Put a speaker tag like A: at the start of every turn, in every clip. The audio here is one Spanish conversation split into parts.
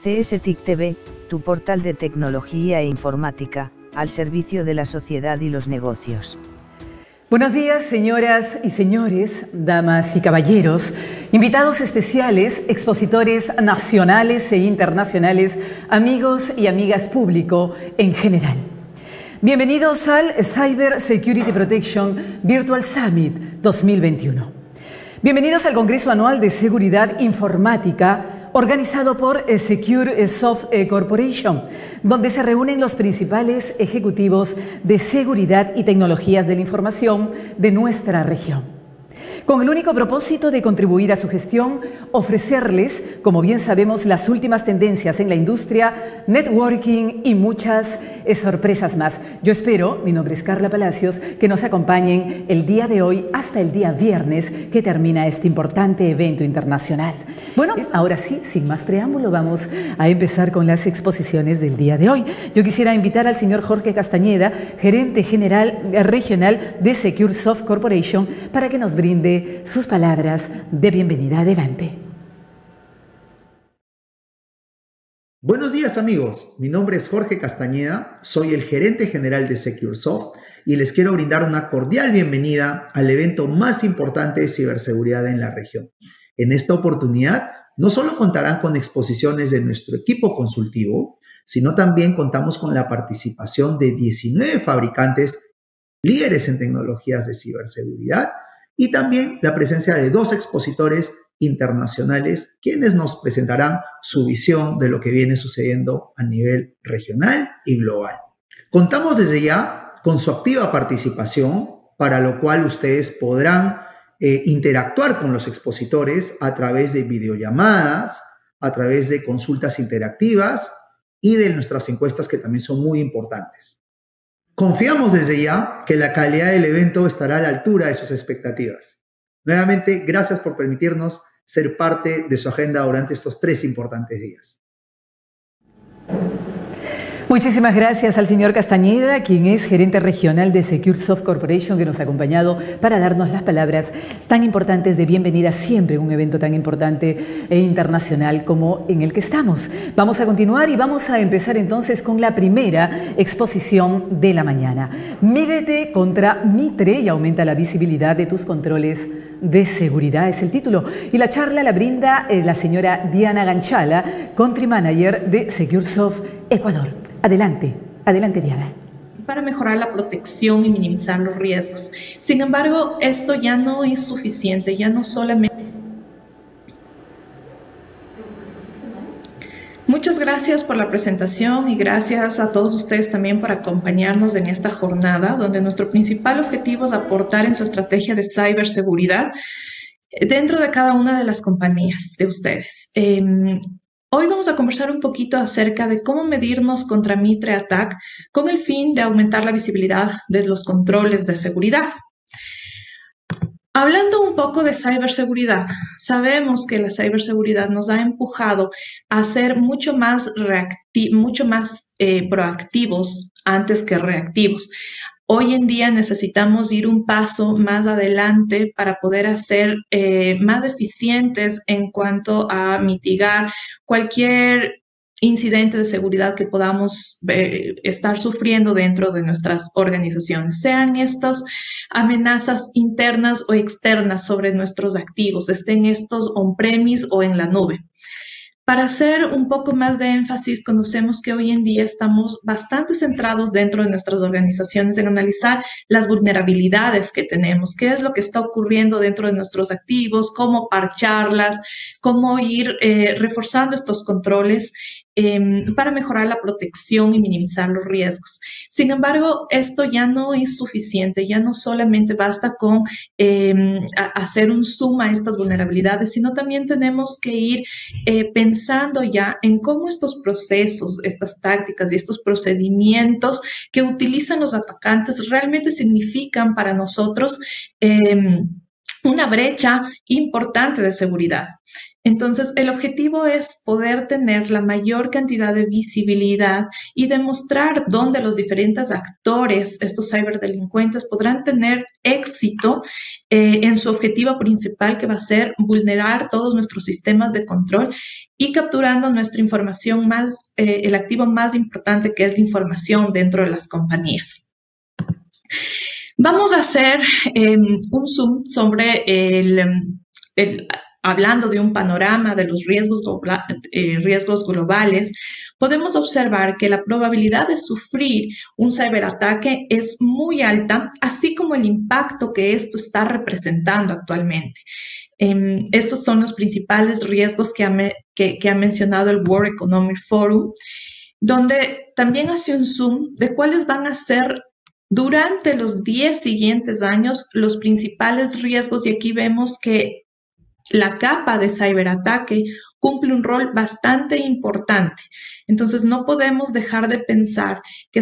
A: CSTIC TV, tu portal de tecnología e informática, al servicio de la sociedad y los negocios.
B: Buenos días, señoras y señores, damas y caballeros, invitados especiales, expositores nacionales e internacionales, amigos y amigas público en general. Bienvenidos al Cyber Security Protection Virtual Summit 2021. Bienvenidos al Congreso Anual de Seguridad Informática organizado por Secure Soft Corporation, donde se reúnen los principales ejecutivos de seguridad y tecnologías de la información de nuestra región. Con el único propósito de contribuir a su gestión, ofrecerles, como bien sabemos, las últimas tendencias en la industria, networking y muchas sorpresas más. Yo espero, mi nombre es Carla Palacios, que nos acompañen el día de hoy hasta el día viernes que termina este importante evento internacional. Bueno, ahora sí, sin más preámbulo, vamos a empezar con las exposiciones del día de hoy. Yo quisiera invitar al señor Jorge Castañeda, gerente general regional de Secure Soft Corporation, para que nos brinde sus palabras de bienvenida. Adelante.
C: Buenos días, amigos. Mi nombre es Jorge Castañeda, soy el gerente general de Secure Soft y les quiero brindar una cordial bienvenida al evento más importante de ciberseguridad en la región. En esta oportunidad, no solo contarán con exposiciones de nuestro equipo consultivo, sino también contamos con la participación de 19 fabricantes líderes en tecnologías de ciberseguridad y también la presencia de 2 expositores internacionales, quienes nos presentarán su visión de lo que viene sucediendo a nivel regional y global. Contamos desde ya con su activa participación, para lo cual ustedes podrán interactuar con los expositores a través de videollamadas, a través de consultas interactivas y de nuestras encuestas, que también son muy importantes. Confiamos desde ya que la calidad del evento estará a la altura de sus expectativas. Nuevamente, gracias por permitirnos ser parte de su agenda durante estos 3 importantes días.
B: Muchísimas gracias al señor Castañeda, quien es gerente regional de Secure Soft Corporation, que nos ha acompañado para darnos las palabras tan importantes de bienvenida siempre en un evento tan importante e internacional como en el que estamos. Vamos a continuar y vamos a empezar entonces con la primera exposición de la mañana. Mídete contra Mitre y aumenta la visibilidad de tus controles de seguridad, es el título. Y la charla la brinda la señora Diana Ganchala, Country Manager de Secure Soft Ecuador. Adelante, adelante Diana.
D: Para mejorar la protección y minimizar los riesgos. Sin embargo, esto ya no es suficiente, ya no solamente... Muchas gracias por la presentación y gracias a todos ustedes también por acompañarnos en esta jornada, donde nuestro principal objetivo es aportar en su estrategia de ciberseguridad dentro de cada una de las compañías de ustedes. Hoy vamos a conversar un poquito acerca de cómo medirnos contra Mitre Attack con el fin de aumentar la visibilidad de los controles de seguridad. Hablando un poco de ciberseguridad, sabemos que la ciberseguridad nos ha empujado a ser mucho más proactivos antes que reactivos. Hoy en día necesitamos ir un paso más adelante para poder ser más eficientes en cuanto a mitigar cualquier incidente de seguridad que podamos estar sufriendo dentro de nuestras organizaciones, sean estas amenazas internas o externas sobre nuestros activos, estén estos on-premise o en la nube. Para hacer un poco más de énfasis, conocemos que hoy en día estamos bastante centrados dentro de nuestras organizaciones en analizar las vulnerabilidades que tenemos, qué es lo que está ocurriendo dentro de nuestros activos, cómo parcharlas, cómo ir reforzando estos controles para mejorar la protección y minimizar los riesgos. Sin embargo, esto ya no es suficiente, ya no solamente basta con hacer un zoom a estas vulnerabilidades, sino también tenemos que ir pensando ya en cómo estos procesos, estas tácticas y estos procedimientos que utilizan los atacantes realmente significan para nosotros una brecha importante de seguridad. Entonces, el objetivo es poder tener la mayor cantidad de visibilidad y demostrar dónde los diferentes actores, estos ciberdelincuentes, podrán tener éxito en su objetivo principal, que va a ser vulnerar todos nuestros sistemas de control y capturando nuestra información más, el activo más importante, que es la información dentro de las compañías. Vamos a hacer un zoom sobre hablando de un panorama de los riesgos globales. Podemos observar que la probabilidad de sufrir un ciberataque es muy alta, así como el impacto que esto está representando actualmente. Estos son los principales riesgos que ha mencionado el World Economic Forum, donde también hace un zoom de cuáles van a ser durante los 10 siguientes años los principales riesgos, y aquí vemos que la capa de ciberataque cumple un rol bastante importante. Entonces, no podemos dejar de pensar que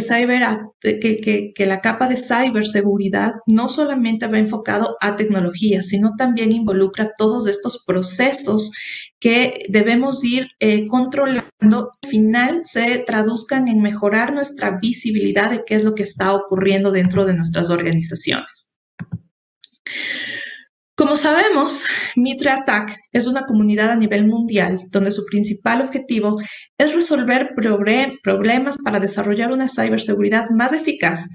D: la capa de ciberseguridad no solamente va enfocado a tecnología, sino también involucra todos estos procesos que debemos ir controlando, al final se traduzcan en mejorar nuestra visibilidad de qué es lo que está ocurriendo dentro de nuestras organizaciones. Como sabemos, Mitre Attack es una comunidad a nivel mundial donde su principal objetivo es resolver problemas para desarrollar una ciberseguridad más eficaz,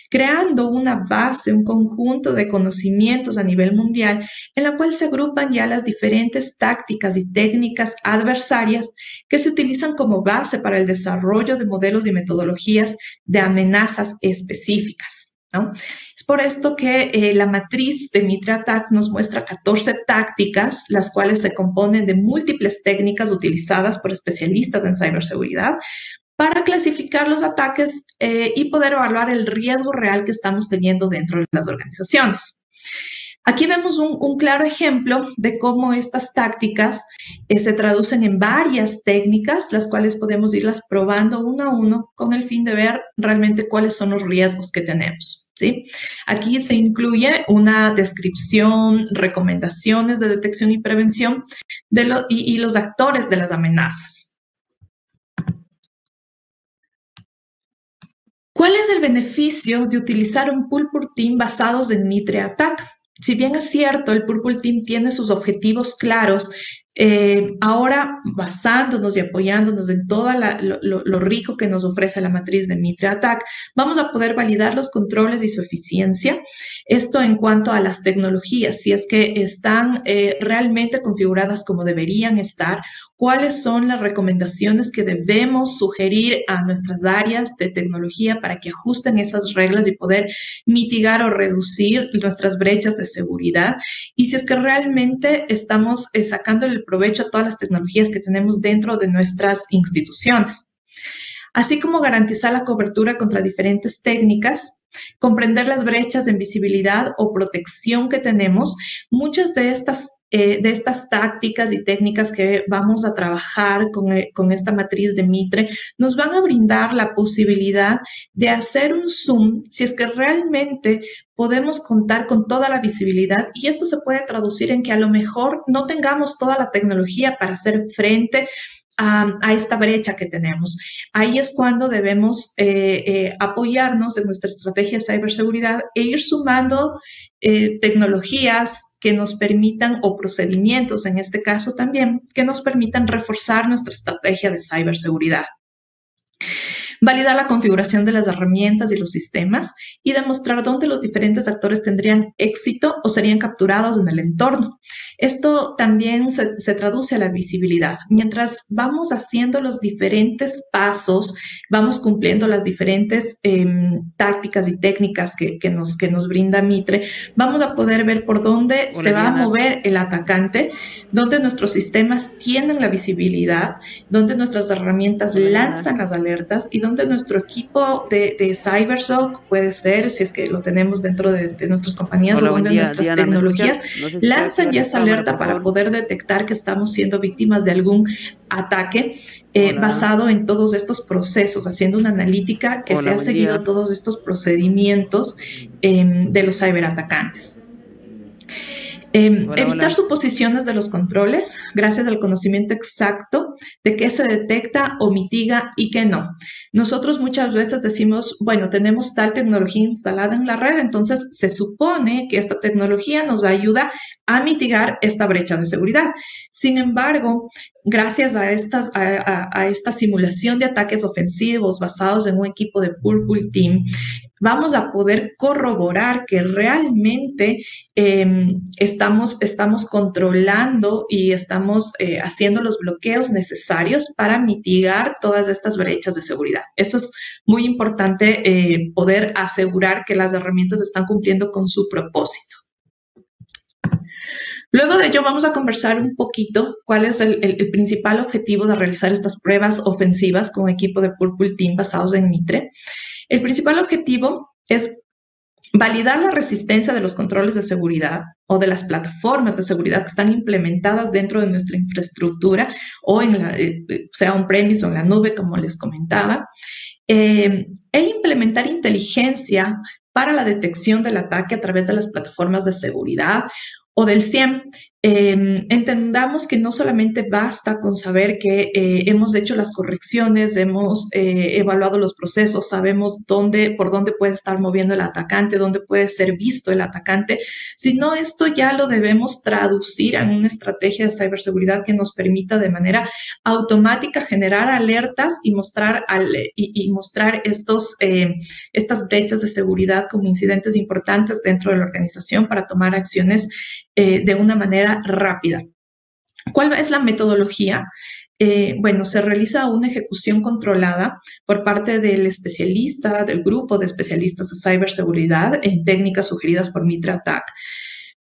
D: creando una base, un conjunto de conocimientos a nivel mundial en la cual se agrupan ya las diferentes tácticas y técnicas adversarias que se utilizan como base para el desarrollo de modelos y metodologías de amenazas específicas, ¿no? Es por esto que la matriz de Mitre Attack nos muestra 14 tácticas, las cuales se componen de múltiples técnicas utilizadas por especialistas en ciberseguridad para clasificar los ataques y poder evaluar el riesgo real que estamos teniendo dentro de las organizaciones. Aquí vemos un claro ejemplo de cómo estas tácticas se traducen en varias técnicas, las cuales podemos irlas probando uno a uno con el fin de ver realmente cuáles son los riesgos que tenemos, ¿sí? Aquí se incluye una descripción, recomendaciones de detección y prevención y los actores de las amenazas. ¿Cuál es el beneficio de utilizar un Purple Team basados en Mitre Attack? Si bien es cierto, el Purple Team tiene sus objetivos claros, ahora basándonos y apoyándonos en todo lo rico que nos ofrece la matriz de Mitre Attack, vamos a poder validar los controles y su eficiencia. Esto en cuanto a las tecnologías, si es que están realmente configuradas como deberían estar, cuáles son las recomendaciones que debemos sugerir a nuestras áreas de tecnología para que ajusten esas reglas y poder mitigar o reducir nuestras brechas de seguridad, y si es que realmente estamos sacando el provecho a todas las tecnologías que tenemos dentro de nuestras instituciones. Así como garantizar la cobertura contra diferentes técnicas, comprender las brechas de invisibilidad o protección que tenemos. Muchas de estas tácticas y técnicas que vamos a trabajar con esta matriz de Mitre nos van a brindar la posibilidad de hacer un zoom si es que realmente podemos contar con toda la visibilidad, y esto se puede traducir en que a lo mejor no tengamos toda la tecnología para hacer frente a esta brecha que tenemos. Ahí es cuando debemos apoyarnos en nuestra estrategia de ciberseguridad e ir sumando tecnologías que nos permitan, o procedimientos en este caso también, que nos permitan reforzar nuestra estrategia de ciberseguridad. Validar la configuración de las herramientas y los sistemas y demostrar dónde los diferentes actores tendrían éxito o serían capturados en el entorno. Esto también se traduce a la visibilidad. Mientras vamos haciendo los diferentes pasos, vamos cumpliendo las diferentes tácticas y técnicas que nos brinda Mitre, vamos a poder ver por dónde se va a mover el atacante, dónde nuestros sistemas tienen la visibilidad, dónde nuestras herramientas lanzan las alertas y dónde nuestro equipo de CyberSOC puede ser, si es que lo tenemos dentro de nuestras compañías, o donde nuestras Diana, tecnologías lanzan ya esa alerta para poder detectar que estamos siendo víctimas de algún ataque basado en todos estos procesos, haciendo una analítica que se ha seguido todos estos procedimientos de los ciberatacantes. Evitar suposiciones de los controles gracias al conocimiento exacto de qué se detecta o mitiga y qué no. Nosotros muchas veces decimos, bueno, tenemos tal tecnología instalada en la red, entonces se supone que esta tecnología nos ayuda a mitigar esta brecha de seguridad. Sin embargo, gracias a esta simulación de ataques ofensivos basados en un equipo de Purple Team, vamos a poder corroborar que realmente estamos controlando y estamos haciendo los bloqueos necesarios para mitigar todas estas brechas de seguridad. Eso es muy importante, poder asegurar que las herramientas están cumpliendo con su propósito. Luego de ello vamos a conversar un poquito cuál es el principal objetivo de realizar estas pruebas ofensivas con equipo de Purple Team basados en Mitre. El principal objetivo es validar la resistencia de los controles de seguridad o de las plataformas de seguridad que están implementadas dentro de nuestra infraestructura o sea on-premise o en la nube, como les comentaba, e implementar inteligencia para la detección del ataque a través de las plataformas de seguridad o del SIEM. Entendamos que no solamente basta con saber que hemos hecho las correcciones, hemos evaluado los procesos, sabemos por dónde puede estar moviendo el atacante, dónde puede ser visto el atacante, sino esto ya lo debemos traducir en una estrategia de ciberseguridad que nos permita de manera automática generar alertas y mostrar estas brechas de seguridad como incidentes importantes dentro de la organización para tomar acciones de una manera rápida. ¿Cuál es la metodología? Bueno, se realiza una ejecución controlada por parte del especialista, del grupo de especialistas de ciberseguridad en técnicas sugeridas por Mitre ATT&CK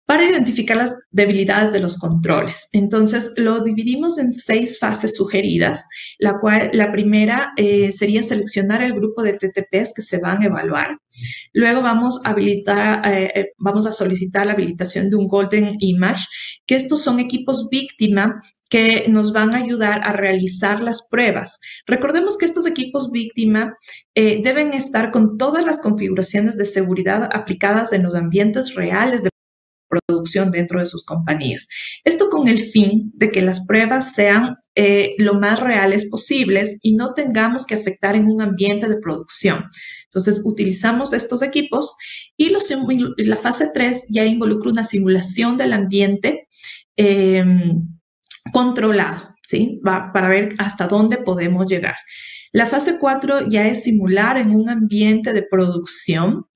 D: para identificar las debilidades de los controles. Entonces, lo dividimos en 6 fases sugeridas, la primera sería seleccionar el grupo de TTPs que se van a evaluar. Luego vamos a solicitar la habilitación de un Golden Image, que estos son equipos víctima que nos van a ayudar a realizar las pruebas. Recordemos que estos equipos víctima deben estar con todas las configuraciones de seguridad aplicadas en los ambientes reales de producción dentro de sus compañías. Esto con el fin de que las pruebas sean lo más reales posibles y no tengamos que afectar en un ambiente de producción. Entonces, utilizamos estos equipos y la fase 3 ya involucra una simulación del ambiente controlado, ¿sí? Para ver hasta dónde podemos llegar. La fase 4 ya es simular en un ambiente de producción.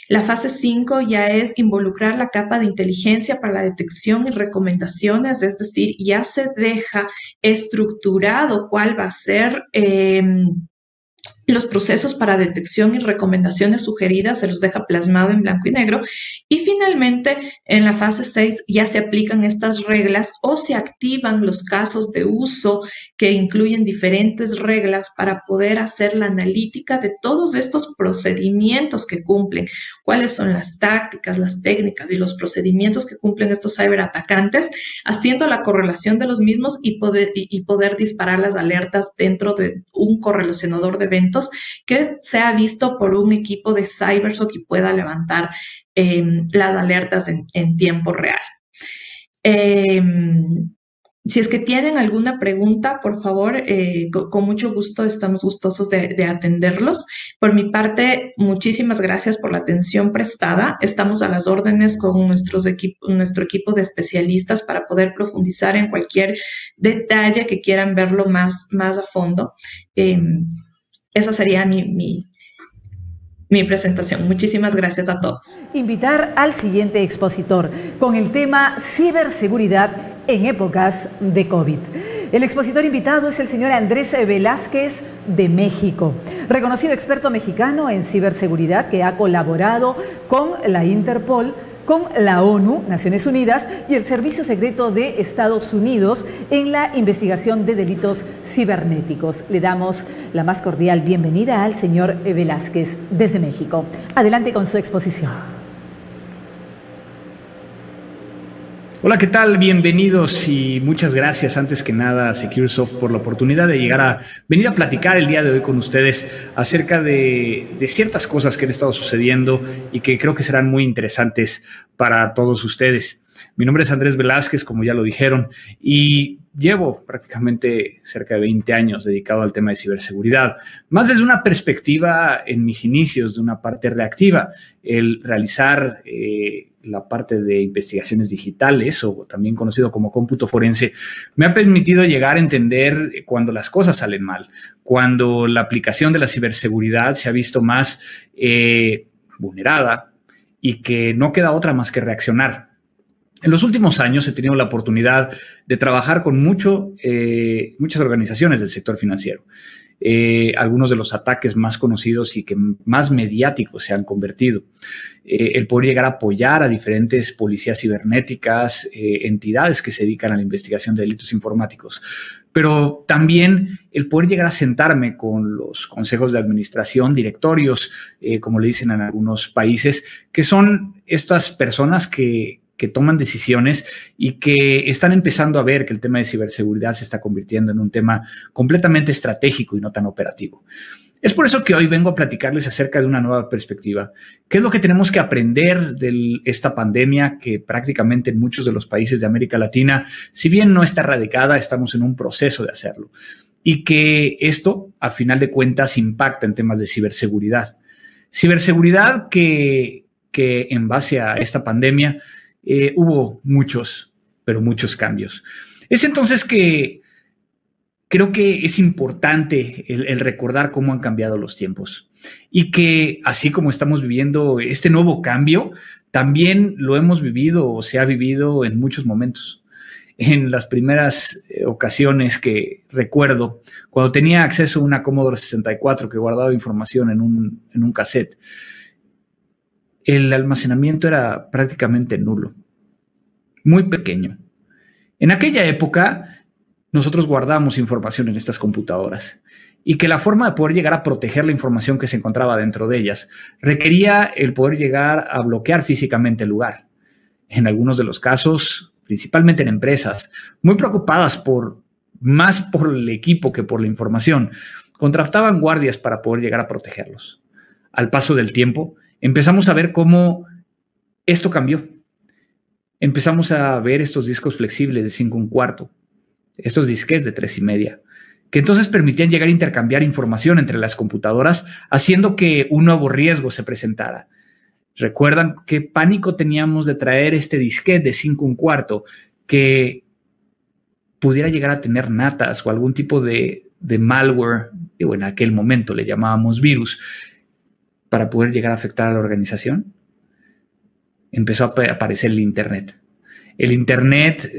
D: La fase 5 ya es involucrar la capa de inteligencia para la detección y recomendaciones, es decir, ya se deja estructurado cuál va a ser los procesos para detección y recomendaciones sugeridas, se los deja plasmado en blanco y negro. Y finalmente, en la fase 6 ya se aplican estas reglas o se activan los casos de uso que incluyen diferentes reglas para poder hacer la analítica de todos estos procedimientos que cumplen, cuáles son las tácticas, las técnicas y los procedimientos que cumplen estos ciberatacantes, haciendo la correlación de los mismos y poder disparar las alertas dentro de un correlacionador de eventos que sea visto por un equipo de CyberSOC y pueda levantar las alertas en tiempo real. Si es que tienen alguna pregunta, por favor, con mucho gusto estamos gustosos de atenderlos. Por mi parte, muchísimas gracias por la atención prestada. Estamos a las órdenes con nuestro equipo de especialistas para poder profundizar en cualquier detalle que quieran verlo más a fondo. Esa sería mi presentación. Muchísimas gracias a todos.
B: Invitar al siguiente expositor con el tema ciberseguridad en épocas de COVID. El expositor invitado es el señor Andrés Velázquez de México, reconocido experto mexicano en ciberseguridad que ha colaborado con la Interpol, con la ONU, Naciones Unidas, y el Servicio Secreto de Estados Unidos en la investigación de delitos cibernéticos. Le damos la más cordial bienvenida al señor Velázquez desde México. Adelante con su exposición.
E: Hola, ¿qué tal? Bienvenidos y muchas gracias antes que nada a Securesoft por la oportunidad de venir a platicar el día de hoy con ustedes acerca de ciertas cosas que han estado sucediendo y que creo que serán muy interesantes para todos ustedes. Mi nombre es Andrés Velázquez, como ya lo dijeron, y llevo prácticamente cerca de 20 años dedicado al tema de ciberseguridad, más desde una perspectiva en mis inicios, de una parte reactiva, el realizar la parte de investigaciones digitales, o también conocido como cómputo forense, me ha permitido llegar a entender cuando las cosas salen mal, cuando la aplicación de la ciberseguridad se ha visto más vulnerada y que no queda otra más que reaccionar. En los últimos años he tenido la oportunidad de trabajar con muchas organizaciones del sector financiero. Algunos de los ataques más conocidos y que más mediáticos se han convertido. El poder llegar a apoyar a diferentes policías cibernéticas, entidades que se dedican a la investigación de delitos informáticos. Pero también el poder llegar a sentarme con los consejos de administración, directorios, como le dicen en algunos países, que son estas personas que toman decisiones y que están empezando a ver que el tema de ciberseguridad se está convirtiendo en un tema completamente estratégico y no tan operativo. Es por eso que hoy vengo a platicarles acerca de una nueva perspectiva. ¿Qué es lo que tenemos que aprender de esta pandemia que prácticamente en muchos de los países de América Latina, si bien no está erradicada, estamos en un proceso de hacerlo? Y que esto, a final de cuentas, impacta en temas de ciberseguridad. Ciberseguridad que en base a esta pandemia hubo muchos, pero muchos cambios. Es entonces que creo que es importante el recordar cómo han cambiado los tiempos y que así como estamos viviendo este nuevo cambio, también lo hemos vivido o se ha vivido en muchos momentos. En las primeras ocasiones que recuerdo, cuando tenía acceso a una Commodore 64 que guardaba información en un cassette, el almacenamiento era prácticamente nulo, muy pequeño. En aquella época, nosotros guardábamos información en estas computadoras y que la forma de poder llegar a proteger la información que se encontraba dentro de ellas requería el poder llegar a bloquear físicamente el lugar. En algunos de los casos, principalmente en empresas, muy preocupadas más por el equipo que por la información, contrataban guardias para poder llegar a protegerlos. Al paso del tiempo, empezamos a ver cómo esto cambió. Empezamos a ver estos discos flexibles de 5 1/4, estos disquetes de 3 1/2, que entonces permitían llegar a intercambiar información entre las computadoras, haciendo que un nuevo riesgo se presentara. ¿Recuerdan qué pánico teníamos de traer este disquete de 5 1/4 que pudiera llegar a tener natas o algún tipo de malware, y en aquel momento le llamábamos virus, para poder llegar a afectar a la organización? Empezó a aparecer el Internet. El Internet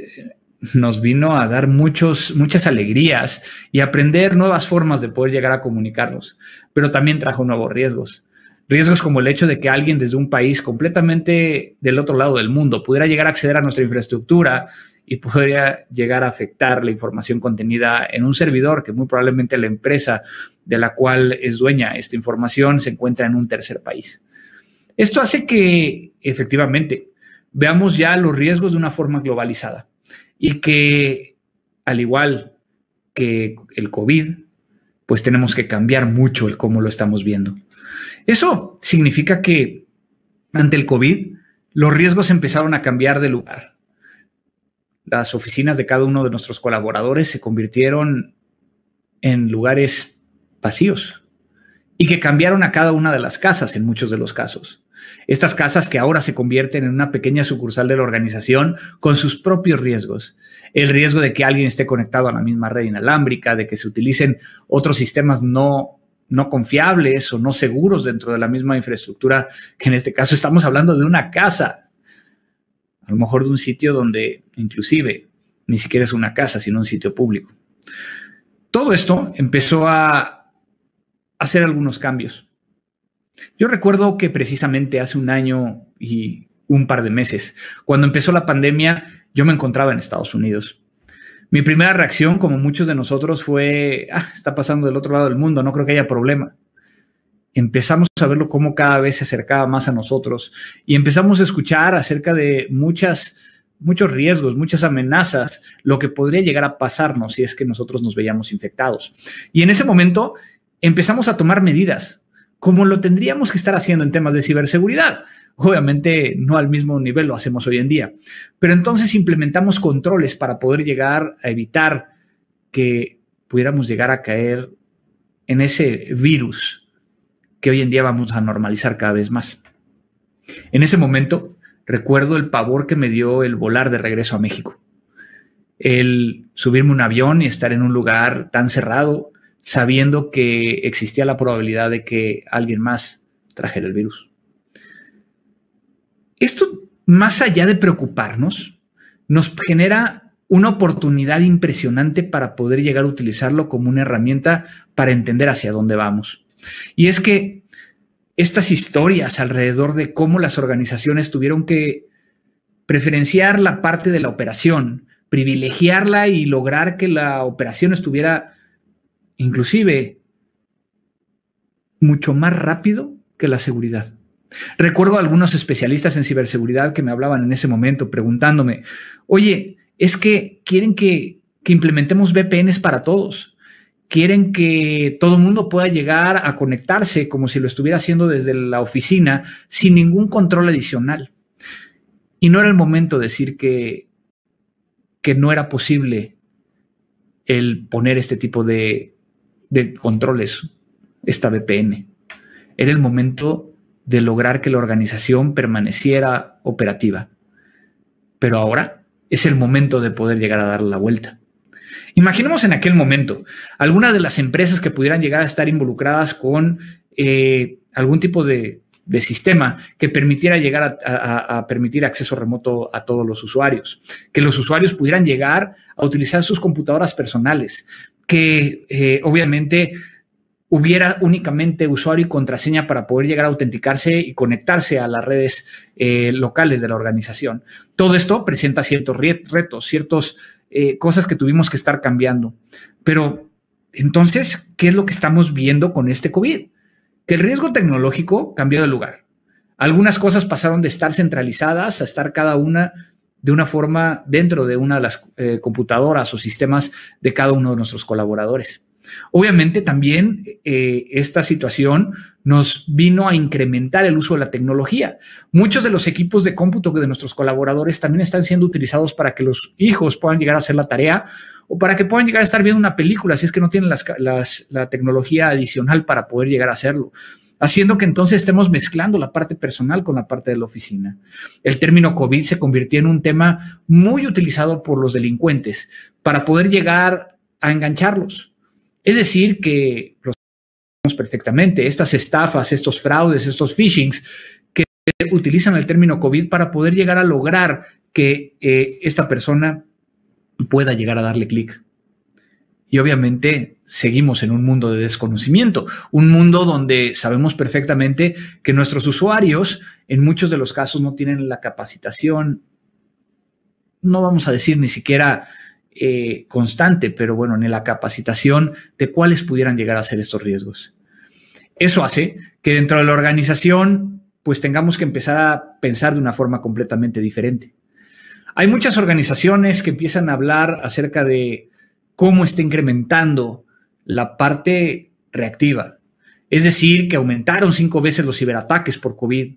E: nos vino a dar muchas alegrías y aprender nuevas formas de poder llegar a comunicarnos, pero también trajo nuevos riesgos. Riesgos como el hecho de que alguien desde un país completamente del otro lado del mundo pudiera llegar a acceder a nuestra infraestructura y podría llegar a afectar la información contenida en un servidor que muy probablemente la empresa de la cual es dueña esta información se encuentra en un tercer país. Esto hace que efectivamente veamos ya los riesgos de una forma globalizada y que, al igual que el COVID, pues tenemos que cambiar mucho el cómo lo estamos viendo. Eso significa que ante el COVID, los riesgos empezaron a cambiar de lugar. Las oficinas de cada uno de nuestros colaboradores se convirtieron en lugares vacíos y que cambiaron a cada una de las casas en muchos de los casos. Estas casas que ahora se convierten en una pequeña sucursal de la organización con sus propios riesgos. El riesgo de que alguien esté conectado a la misma red inalámbrica, de que se utilicen otros sistemas no confiables o no seguros dentro de la misma infraestructura, que en este caso estamos hablando de una casa, a lo mejor de un sitio donde inclusive ni siquiera es una casa, sino un sitio público. Todo esto empezó a hacer algunos cambios. Yo recuerdo que precisamente hace un año y un par de meses, cuando empezó la pandemia, yo me encontraba en Estados Unidos. Mi primera reacción, como muchos de nosotros, fue, está pasando del otro lado del mundo, no creo que haya problema. Empezamos a verlo como cada vez se acercaba más a nosotros y empezamos a escuchar acerca de muchos riesgos, muchas amenazas, lo que podría llegar a pasarnos si es que nosotros nos veíamos infectados. Y en ese momento empezamos a tomar medidas, como lo tendríamos que estar haciendo en temas de ciberseguridad. Obviamente no al mismo nivel lo hacemos hoy en día, pero entonces implementamos controles para poder llegar a evitar que pudiéramos llegar a caer en ese virus que hoy en día vamos a normalizar cada vez más. En ese momento recuerdo el pavor que me dio el volar de regreso a México. El subirme a un avión y estar en un lugar tan cerrado, sabiendo que existía la probabilidad de que alguien más trajera el virus. Esto, más allá de preocuparnos, nos genera una oportunidad impresionante para poder llegar a utilizarlo como una herramienta para entender hacia dónde vamos. Y es que estas historias alrededor de cómo las organizaciones tuvieron que preferenciar la parte de la operación, privilegiarla y lograr que la operación estuviera inclusive mucho más rápido que la seguridad. Recuerdo a algunos especialistas en ciberseguridad que me hablaban en ese momento preguntándome, oye, es que quieren que implementemos VPNs para todos. Quieren que todo el mundo pueda llegar a conectarse como si lo estuviera haciendo desde la oficina sin ningún control adicional. Y no era el momento de decir que no era posible el poner este tipo de controles, esta VPN. Era el momento de lograr que la organización permaneciera operativa. Pero ahora es el momento de poder llegar a darle la vuelta. Imaginemos en aquel momento algunas de las empresas que pudieran llegar a estar involucradas con algún tipo de sistema que permitiera llegar a permitir acceso remoto a todos los usuarios, que los usuarios pudieran llegar a utilizar sus computadoras personales, que obviamente hubiera únicamente usuario y contraseña para poder llegar a autenticarse y conectarse a las redes locales de la organización. Todo esto presenta ciertos retos, ciertas cosas que tuvimos que estar cambiando. Pero entonces, ¿qué es lo que estamos viendo con este COVID? Que el riesgo tecnológico cambió de lugar. Algunas cosas pasaron de estar centralizadas a estar cada una de una forma dentro de una de las computadoras o sistemas de cada uno de nuestros colaboradores. Obviamente también esta situación nos vino a incrementar el uso de la tecnología. Muchos de los equipos de cómputo de nuestros colaboradores también están siendo utilizados para que los hijos puedan llegar a hacer la tarea o para que puedan llegar a estar viendo una película si es que no tienen la tecnología adicional para poder llegar a hacerlo, haciendo que entonces estemos mezclando la parte personal con la parte de la oficina. El término COVID se convirtió en un tema muy utilizado por los delincuentes para poder llegar a engancharlos. Es decir, que los sabemos perfectamente, estas estafas, estos fraudes, estos phishings que utilizan el término COVID para poder llegar a lograr que esta persona pueda llegar a darle clic. Y obviamente seguimos en un mundo de desconocimiento, un mundo donde sabemos perfectamente que nuestros usuarios en muchos de los casos no tienen la capacitación, no vamos a decir ni siquiera constante, pero bueno, ni la capacitación de cuáles pudieran llegar a ser estos riesgos. Eso hace que dentro de la organización pues tengamos que empezar a pensar de una forma completamente diferente. Hay muchas organizaciones que empiezan a hablar acerca de cómo está incrementando la parte reactiva. Es decir, que aumentaron 5 veces los ciberataques por COVID,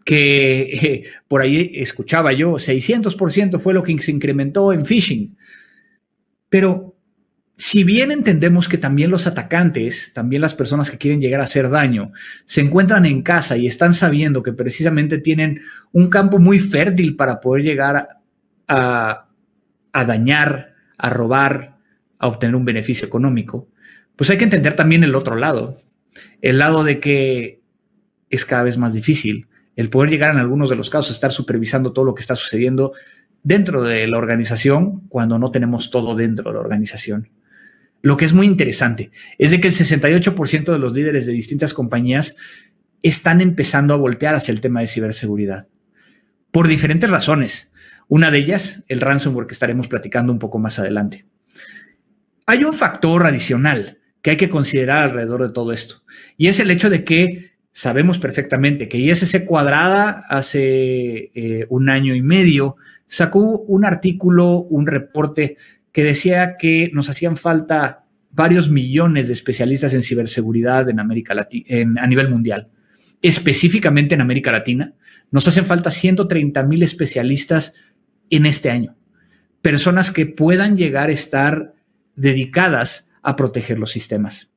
E: que por ahí escuchaba yo, 600% fue lo que se incrementó en phishing. Pero si bien entendemos que también los atacantes, también las personas que quieren llegar a hacer daño, se encuentran en casa y están sabiendo que precisamente tienen un campo muy fértil para poder llegar a dañar, a robar, a obtener un beneficio económico, pues hay que entender también el otro lado, el lado de que es cada vez más difícil el poder llegar en algunos de los casos a estar supervisando todo lo que está sucediendo dentro de la organización cuando no tenemos todo dentro de la organización. Lo que es muy interesante es de que el 68% de los líderes de distintas compañías están empezando a voltear hacia el tema de ciberseguridad por diferentes razones. Una de ellas, el ransomware, que estaremos platicando un poco más adelante. Hay un factor adicional que hay que considerar alrededor de todo esto, y es el hecho de que sabemos perfectamente que ISC Cuadrada hace 1 año y medio sacó un artículo, un reporte que decía que nos hacían falta varios millones de especialistas en ciberseguridad en América Latina, a nivel mundial. Específicamente en América Latina, Nos hacen falta 130,000 especialistas en este año. Personas que puedan llegar a estar dedicadas a proteger los sistemas.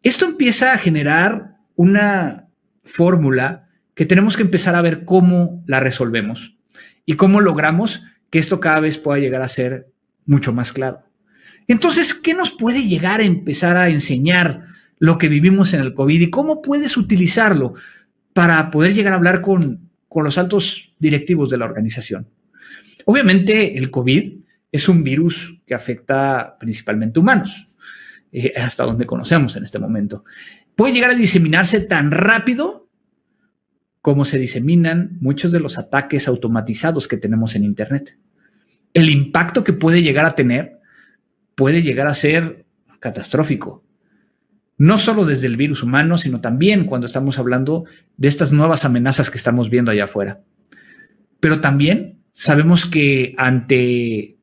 E: Esto empieza a generar una fórmula que tenemos que empezar a ver cómo la resolvemos y cómo logramos que esto cada vez pueda llegar a ser mucho más claro. Entonces, ¿qué nos puede llegar a empezar a enseñar lo que vivimos en el COVID y cómo puedes utilizarlo para poder llegar a hablar con los altos directivos de la organización? Obviamente, el COVID es un virus que afecta principalmente humanos, hasta donde conocemos en este momento. Puede llegar a diseminarse tan rápido como se diseminan muchos de los ataques automatizados que tenemos en Internet. El impacto que puede llegar a tener puede llegar a ser catastrófico. No solo desde el virus humano, sino también cuando estamos hablando de estas nuevas amenazas que estamos viendo allá afuera. Pero también sabemos que ante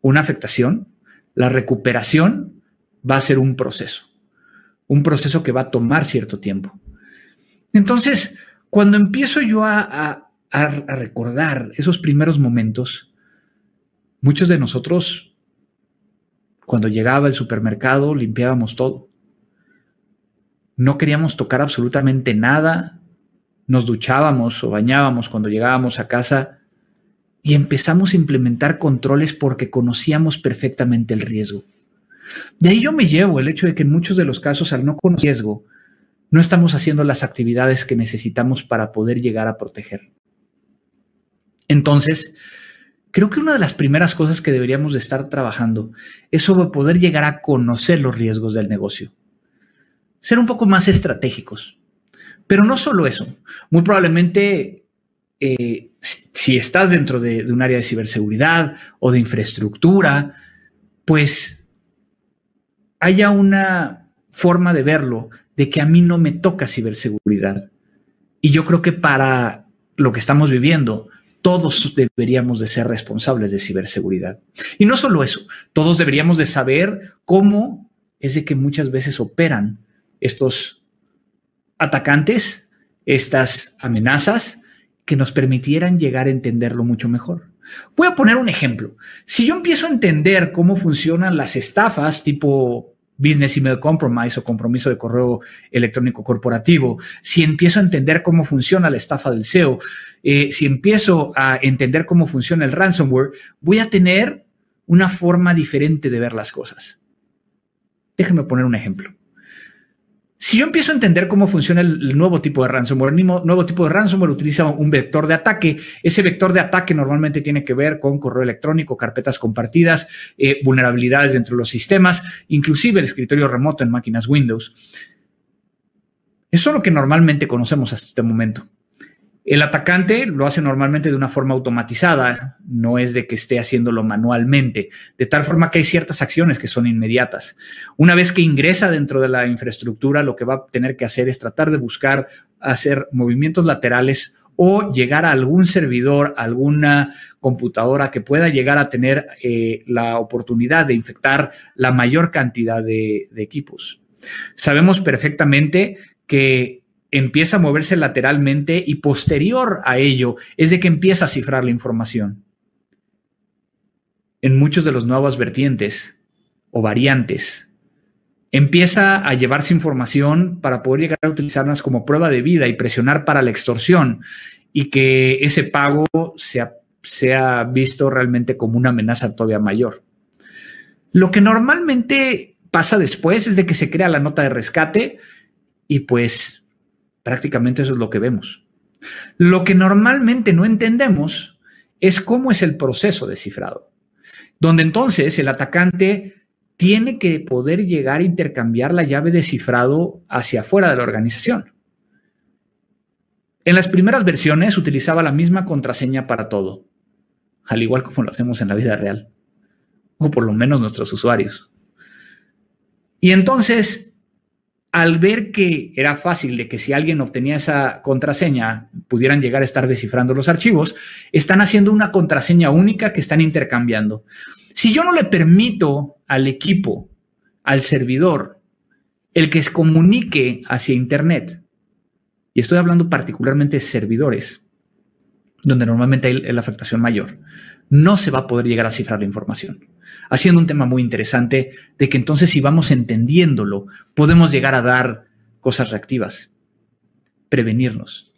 E: una afectación, la recuperación va a ser un proceso que va a tomar cierto tiempo. Entonces, cuando empiezo yo a recordar esos primeros momentos, muchos de nosotros, cuando llegaba el supermercado, limpiábamos todo. No queríamos tocar absolutamente nada. Nos duchábamos o bañábamos cuando llegábamos a casa y empezamos a implementar controles porque conocíamos perfectamente el riesgo. De ahí yo me llevo el hecho de que en muchos de los casos, al no conocer riesgo, no estamos haciendo las actividades que necesitamos para poder llegar a proteger. Entonces, creo que una de las primeras cosas que deberíamos de estar trabajando es sobre poder llegar a conocer los riesgos del negocio. Ser un poco más estratégicos. Pero no solo eso. Muy probablemente, si estás dentro de un área de ciberseguridad o de infraestructura, pues haya una forma de verlo de que a mí no me toca ciberseguridad. Y yo creo que para lo que estamos viviendo, todos deberíamos de ser responsables de ciberseguridad. Y no solo eso, todos deberíamos de saber cómo es de que muchas veces operan estos atacantes, estas amenazas, que nos permitieran llegar a entenderlo mucho mejor. Voy a poner un ejemplo. Si yo empiezo a entender cómo funcionan las estafas tipo Business Email Compromise o compromiso de correo electrónico corporativo, si empiezo a entender cómo funciona la estafa del SEO, si empiezo a entender cómo funciona el ransomware, voy a tener una forma diferente de ver las cosas. Déjenme poner un ejemplo. Si yo empiezo a entender cómo funciona el nuevo tipo de ransomware, el nuevo tipo de ransomware utiliza un vector de ataque. Ese vector de ataque normalmente tiene que ver con correo electrónico, carpetas compartidas, vulnerabilidades dentro de los sistemas, inclusive el escritorio remoto en máquinas Windows. Eso es lo que normalmente conocemos hasta este momento. El atacante lo hace normalmente de una forma automatizada, no es de que esté haciéndolo manualmente, de tal forma que hay ciertas acciones que son inmediatas. Una vez que ingresa dentro de la infraestructura, lo que va a tener que hacer es tratar de buscar hacer movimientos laterales o llegar a algún servidor, alguna computadora que pueda llegar a tener la oportunidad de infectar la mayor cantidad de equipos. Sabemos perfectamente que empieza a moverse lateralmente y posterior a ello es de que empieza a cifrar la información. En muchos de los nuevas vertientes o variantes, empieza a llevarse información para poder llegar a utilizarlas como prueba de vida y presionar para la extorsión y que ese pago sea visto realmente como una amenaza todavía mayor. Lo que normalmente pasa después es de que se crea la nota de rescate y pues prácticamente eso es lo que vemos. Lo que normalmente no entendemos es cómo es el proceso de cifrado, donde entonces el atacante tiene que poder llegar a intercambiar la llave de cifrado hacia afuera de la organización. En las primeras versiones utilizaba la misma contraseña para todo, al igual como lo hacemos en la vida real, o por lo menos nuestros usuarios. Y entonces, al ver que era fácil de que si alguien obtenía esa contraseña pudieran llegar a estar descifrando los archivos, están haciendo una contraseña única que están intercambiando. Si yo no le permito al equipo, al servidor, el que se comunique hacia Internet, y estoy hablando particularmente de servidores, donde normalmente hay la afectación mayor, no se va a poder llegar a cifrar la información. Haciendo un tema muy interesante de que entonces si vamos entendiéndolo, podemos llegar a dar cosas reactivas, prevenirnos.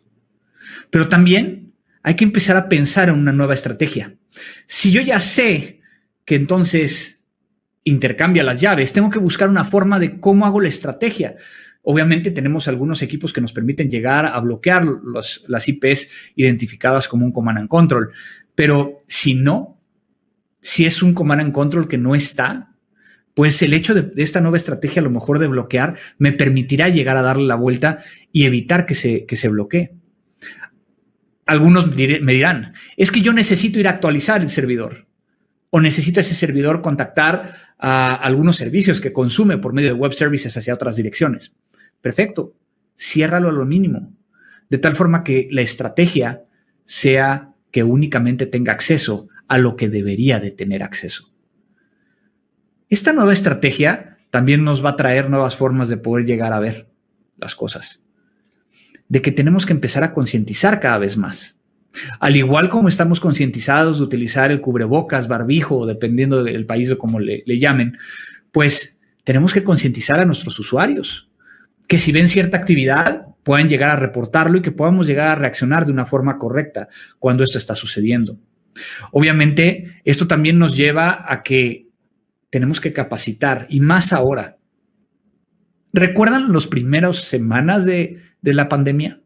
E: Pero también hay que empezar a pensar en una nueva estrategia. Si yo ya sé que entonces intercambia las llaves, tengo que buscar una forma de cómo hago la estrategia. Obviamente tenemos algunos equipos que nos permiten llegar a bloquear las IPs identificadas como un command and control, pero si es un command and control que no está, pues el hecho de esta nueva estrategia, a lo mejor de bloquear, me permitirá llegar a darle la vuelta y evitar que se bloquee. Algunos me dirán, es que yo necesito ir a actualizar el servidor o necesito ese servidor contactar a algunos servicios que consume por medio de web services hacia otras direcciones. Perfecto, ciérralo a lo mínimo, de tal forma que la estrategia sea que únicamente tenga acceso a lo que debería de tener acceso. Esta nueva estrategia también nos va a traer nuevas formas de poder llegar a ver las cosas, de que tenemos que empezar a concientizar cada vez más. Al igual como estamos concientizados de utilizar el cubrebocas, barbijo, dependiendo del país o como le llamen, pues tenemos que concientizar a nuestros usuarios, que si ven cierta actividad pueden llegar a reportarlo y que podamos llegar a reaccionar de una forma correcta cuando esto está sucediendo. Obviamente, esto también nos lleva a que tenemos que capacitar, y más ahora. ¿Recuerdan las primeras semanas de la pandemia?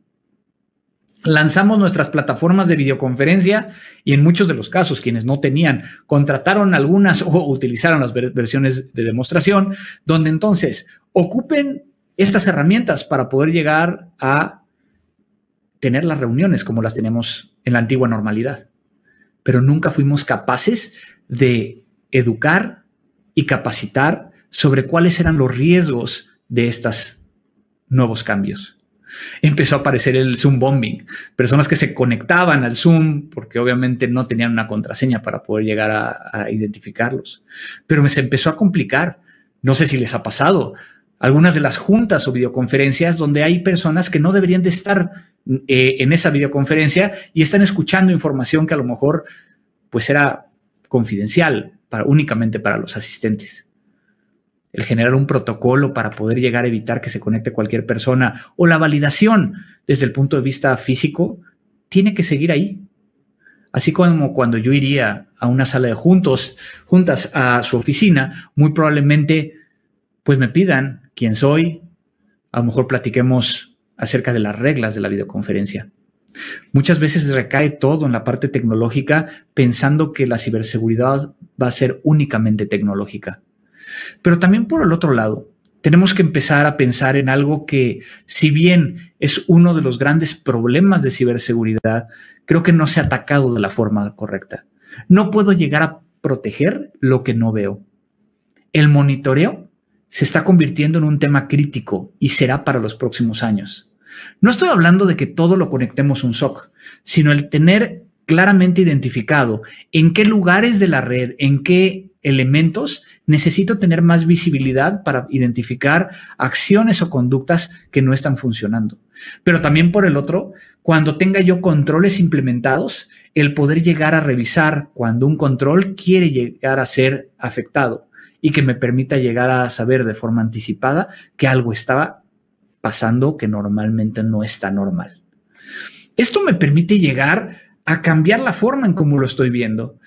E: Lanzamos nuestras plataformas de videoconferencia y en muchos de los casos quienes no tenían contrataron algunas o utilizaron las versiones de demostración, donde entonces ocupen estas herramientas para poder llegar a tener las reuniones como las teníamos en la antigua normalidad. Pero nunca fuimos capaces de educar y capacitar sobre cuáles eran los riesgos de estos nuevos cambios. Empezó a aparecer el Zoom bombing, personas que se conectaban al Zoom porque obviamente no tenían una contraseña para poder llegar a identificarlos. Pero se empezó a complicar. No sé si les ha pasado. Algunas de las juntas o videoconferencias donde hay personas que no deberían de estar en esa videoconferencia y están escuchando información que a lo mejor pues era confidencial únicamente para los asistentes. El generar un protocolo para poder llegar a evitar que se conecte cualquier persona o la validación desde el punto de vista físico tiene que seguir ahí. Así como cuando yo iría a una sala de juntas a su oficina, muy probablemente pues me pidan quién soy, a lo mejor platiquemos acerca de las reglas de la videoconferencia. Muchas veces recae todo en la parte tecnológica pensando que la ciberseguridad va a ser únicamente tecnológica. Pero también por el otro lado, tenemos que empezar a pensar en algo que, si bien es uno de los grandes problemas de ciberseguridad, creo que no se ha atacado de la forma correcta. No puedo llegar a proteger lo que no veo. El monitoreo se está convirtiendo en un tema crítico y será para los próximos años. No estoy hablando de que todo lo conectemos a un SOC, sino el tener claramente identificado en qué lugares de la red, en qué elementos necesito tener más visibilidad para identificar acciones o conductas que no están funcionando. Pero también por el otro, cuando tenga yo controles implementados, el poder llegar a revisar cuando un control quiere llegar a ser afectado y que me permita llegar a saber de forma anticipada que algo estaba pasando que normalmente no está normal. Esto me permite llegar a cambiar la forma en cómo lo estoy viendo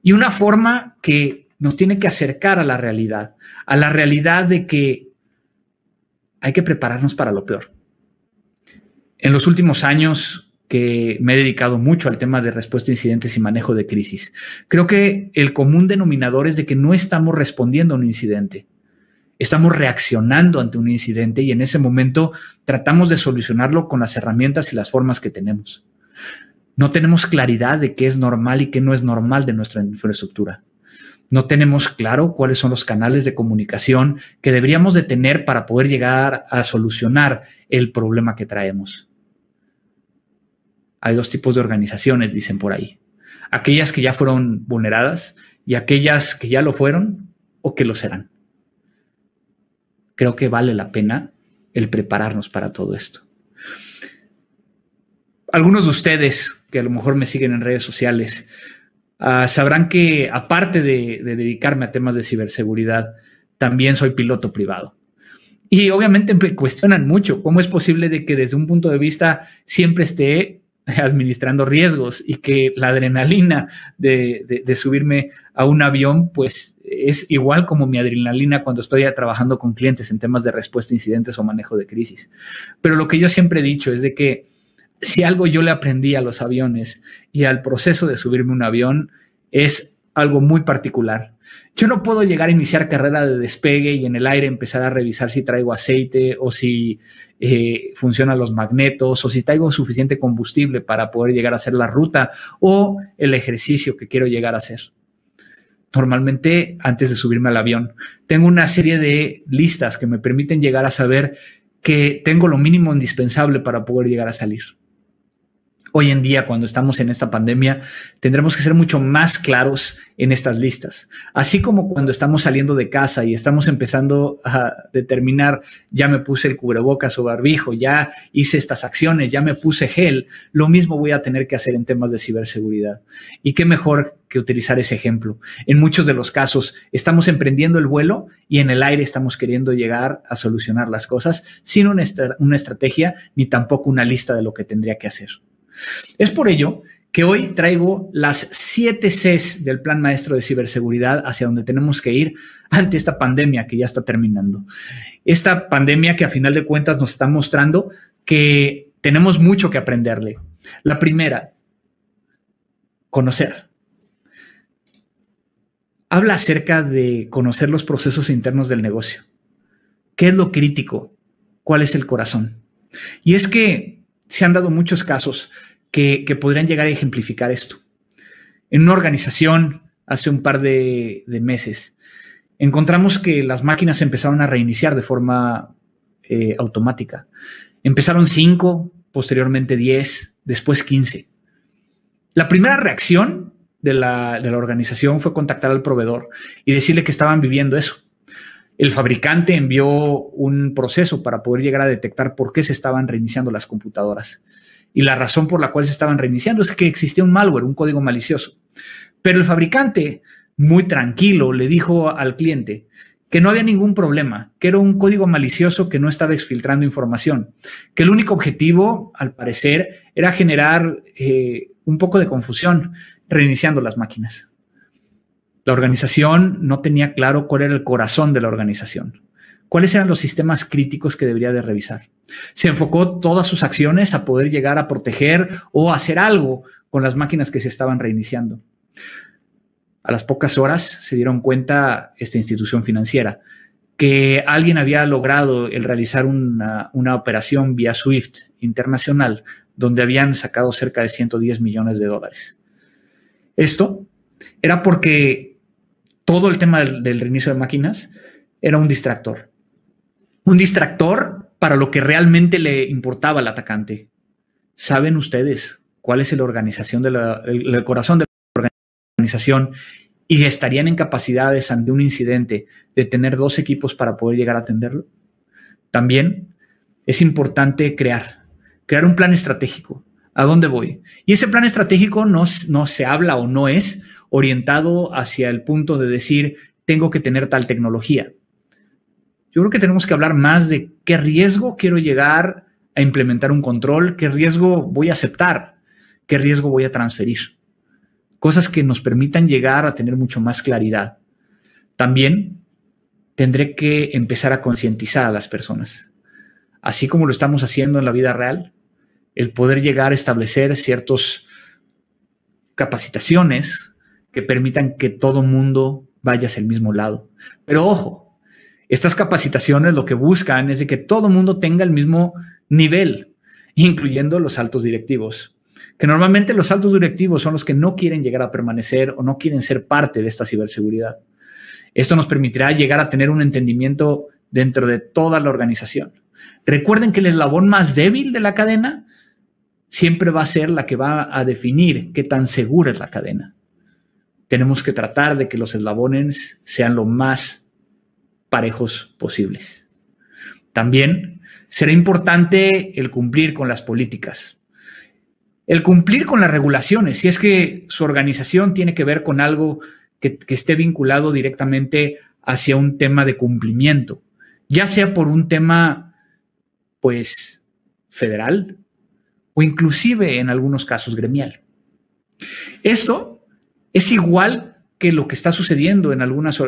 E: y una forma que nos tiene que acercar a la realidad de que hay que prepararnos para lo peor. En los últimos años que me he dedicado mucho al tema de respuesta a incidentes y manejo de crisis, creo que el común denominador es de que no estamos respondiendo a un incidente. Estamos reaccionando ante un incidente y en ese momento tratamos de solucionarlo con las herramientas y las formas que tenemos. No tenemos claridad de qué es normal y qué no es normal de nuestra infraestructura. No tenemos claro cuáles son los canales de comunicación que deberíamos de tener para poder llegar a solucionar el problema que traemos. Hay dos tipos de organizaciones, dicen por ahí. Aquellas que ya fueron vulneradas y aquellas que ya lo fueron o que lo serán. Creo que vale la pena el prepararnos para todo esto. Algunos de ustedes que a lo mejor me siguen en redes sociales, sabrán que aparte de dedicarme a temas de ciberseguridad, también soy piloto privado. Y obviamente me cuestionan mucho cómo es posible de que desde un punto de vista siempre esté administrando riesgos y que la adrenalina de subirme a un avión pues es igual como mi adrenalina cuando estoy trabajando con clientes en temas de respuesta a incidentes o manejo de crisis. Pero lo que yo siempre he dicho es de que si algo yo le aprendí a los aviones y al proceso de subirme a un avión es algo muy particular. Yo no puedo llegar a iniciar carrera de despegue y en el aire empezar a revisar si traigo aceite o si funcionan los magnetos o si traigo suficiente combustible para poder llegar a hacer la ruta o el ejercicio que quiero llegar a hacer. Normalmente, antes de subirme al avión, tengo una serie de listas que me permiten llegar a saber que tengo lo mínimo indispensable para poder llegar a salir. Hoy en día, cuando estamos en esta pandemia, tendremos que ser mucho más claros en estas listas. Así como cuando estamos saliendo de casa y estamos empezando a determinar, ya me puse el cubrebocas o barbijo, ya hice estas acciones, ya me puse gel, lo mismo voy a tener que hacer en temas de ciberseguridad. Y qué mejor que utilizar ese ejemplo. En muchos de los casos, estamos emprendiendo el vuelo y en el aire estamos queriendo llegar a solucionar las cosas sin una estrategia ni tampoco una lista de lo que tendría que hacer. Es por ello que hoy traigo las 7 Cs del Plan Maestro de Ciberseguridad hacia donde tenemos que ir ante esta pandemia que ya está terminando. Esta pandemia que a final de cuentas nos está mostrando que tenemos mucho que aprenderle. La primera, conocer. Habla acerca de conocer los procesos internos del negocio. ¿Qué es lo crítico? ¿Cuál es el corazón? Y es que se han dado muchos casos que podrían llegar a ejemplificar esto. En una organización, hace un par de meses, encontramos que las máquinas empezaron a reiniciar de forma automática. Empezaron 5, posteriormente 10, después 15. La primera reacción de la organización fue contactar al proveedor y decirle que estaban viviendo eso. El fabricante envió un proceso para poder llegar a detectar por qué se estaban reiniciando las computadoras. Y la razón por la cual se estaban reiniciando es que existía un malware, un código malicioso. Pero el fabricante, muy tranquilo, le dijo al cliente que no había ningún problema, que era un código malicioso que no estaba exfiltrando información, que el único objetivo, al parecer, era generar un poco de confusión reiniciando las máquinas. La organización no tenía claro cuál era el corazón de la organización. ¿Cuáles eran los sistemas críticos que debería de revisar? Se enfocó todas sus acciones a poder llegar a proteger o hacer algo con las máquinas que se estaban reiniciando. A las pocas horas se dieron cuenta esta institución financiera que alguien había logrado el realizar una operación vía SWIFT internacional donde habían sacado cerca de $110 millones. Esto era porque todo el tema del reinicio de máquinas era un distractor. Un distractor para lo que realmente le importaba al atacante. ¿Saben ustedes cuál es el corazón de la organización? Y estarían en capacidades ante un incidente de tener 2 equipos para poder llegar a atenderlo. También es importante crear un plan estratégico. ¿A dónde voy? Y ese plan estratégico no se habla o no es orientado hacia el punto de decir tengo que tener tal tecnología. Yo creo que tenemos que hablar más de qué riesgo quiero llegar a implementar un control, qué riesgo voy a aceptar, qué riesgo voy a transferir. Cosas que nos permitan llegar a tener mucho más claridad. También tendré que empezar a concientizar a las personas. Así como lo estamos haciendo en la vida real, el poder llegar a establecer ciertas capacitaciones que permitan que todo mundo vaya hacia el mismo lado. Pero ojo, estas capacitaciones lo que buscan es de que todo mundo tenga el mismo nivel, incluyendo los altos directivos. Que normalmente los altos directivos son los que no quieren llegar a permanecer o no quieren ser parte de esta ciberseguridad. Esto nos permitirá llegar a tener un entendimiento dentro de toda la organización. Recuerden que el eslabón más débil de la cadena siempre va a ser la que va a definir qué tan segura es la cadena. Tenemos que tratar de que los eslabones sean lo más parejos posibles. También será importante el cumplir con las políticas. El cumplir con las regulaciones, si es que su organización tiene que ver con algo que esté vinculado directamente hacia un tema de cumplimiento, ya sea por un tema, pues, federal o inclusive en algunos casos gremial. Esto es igual que lo que está sucediendo en algunos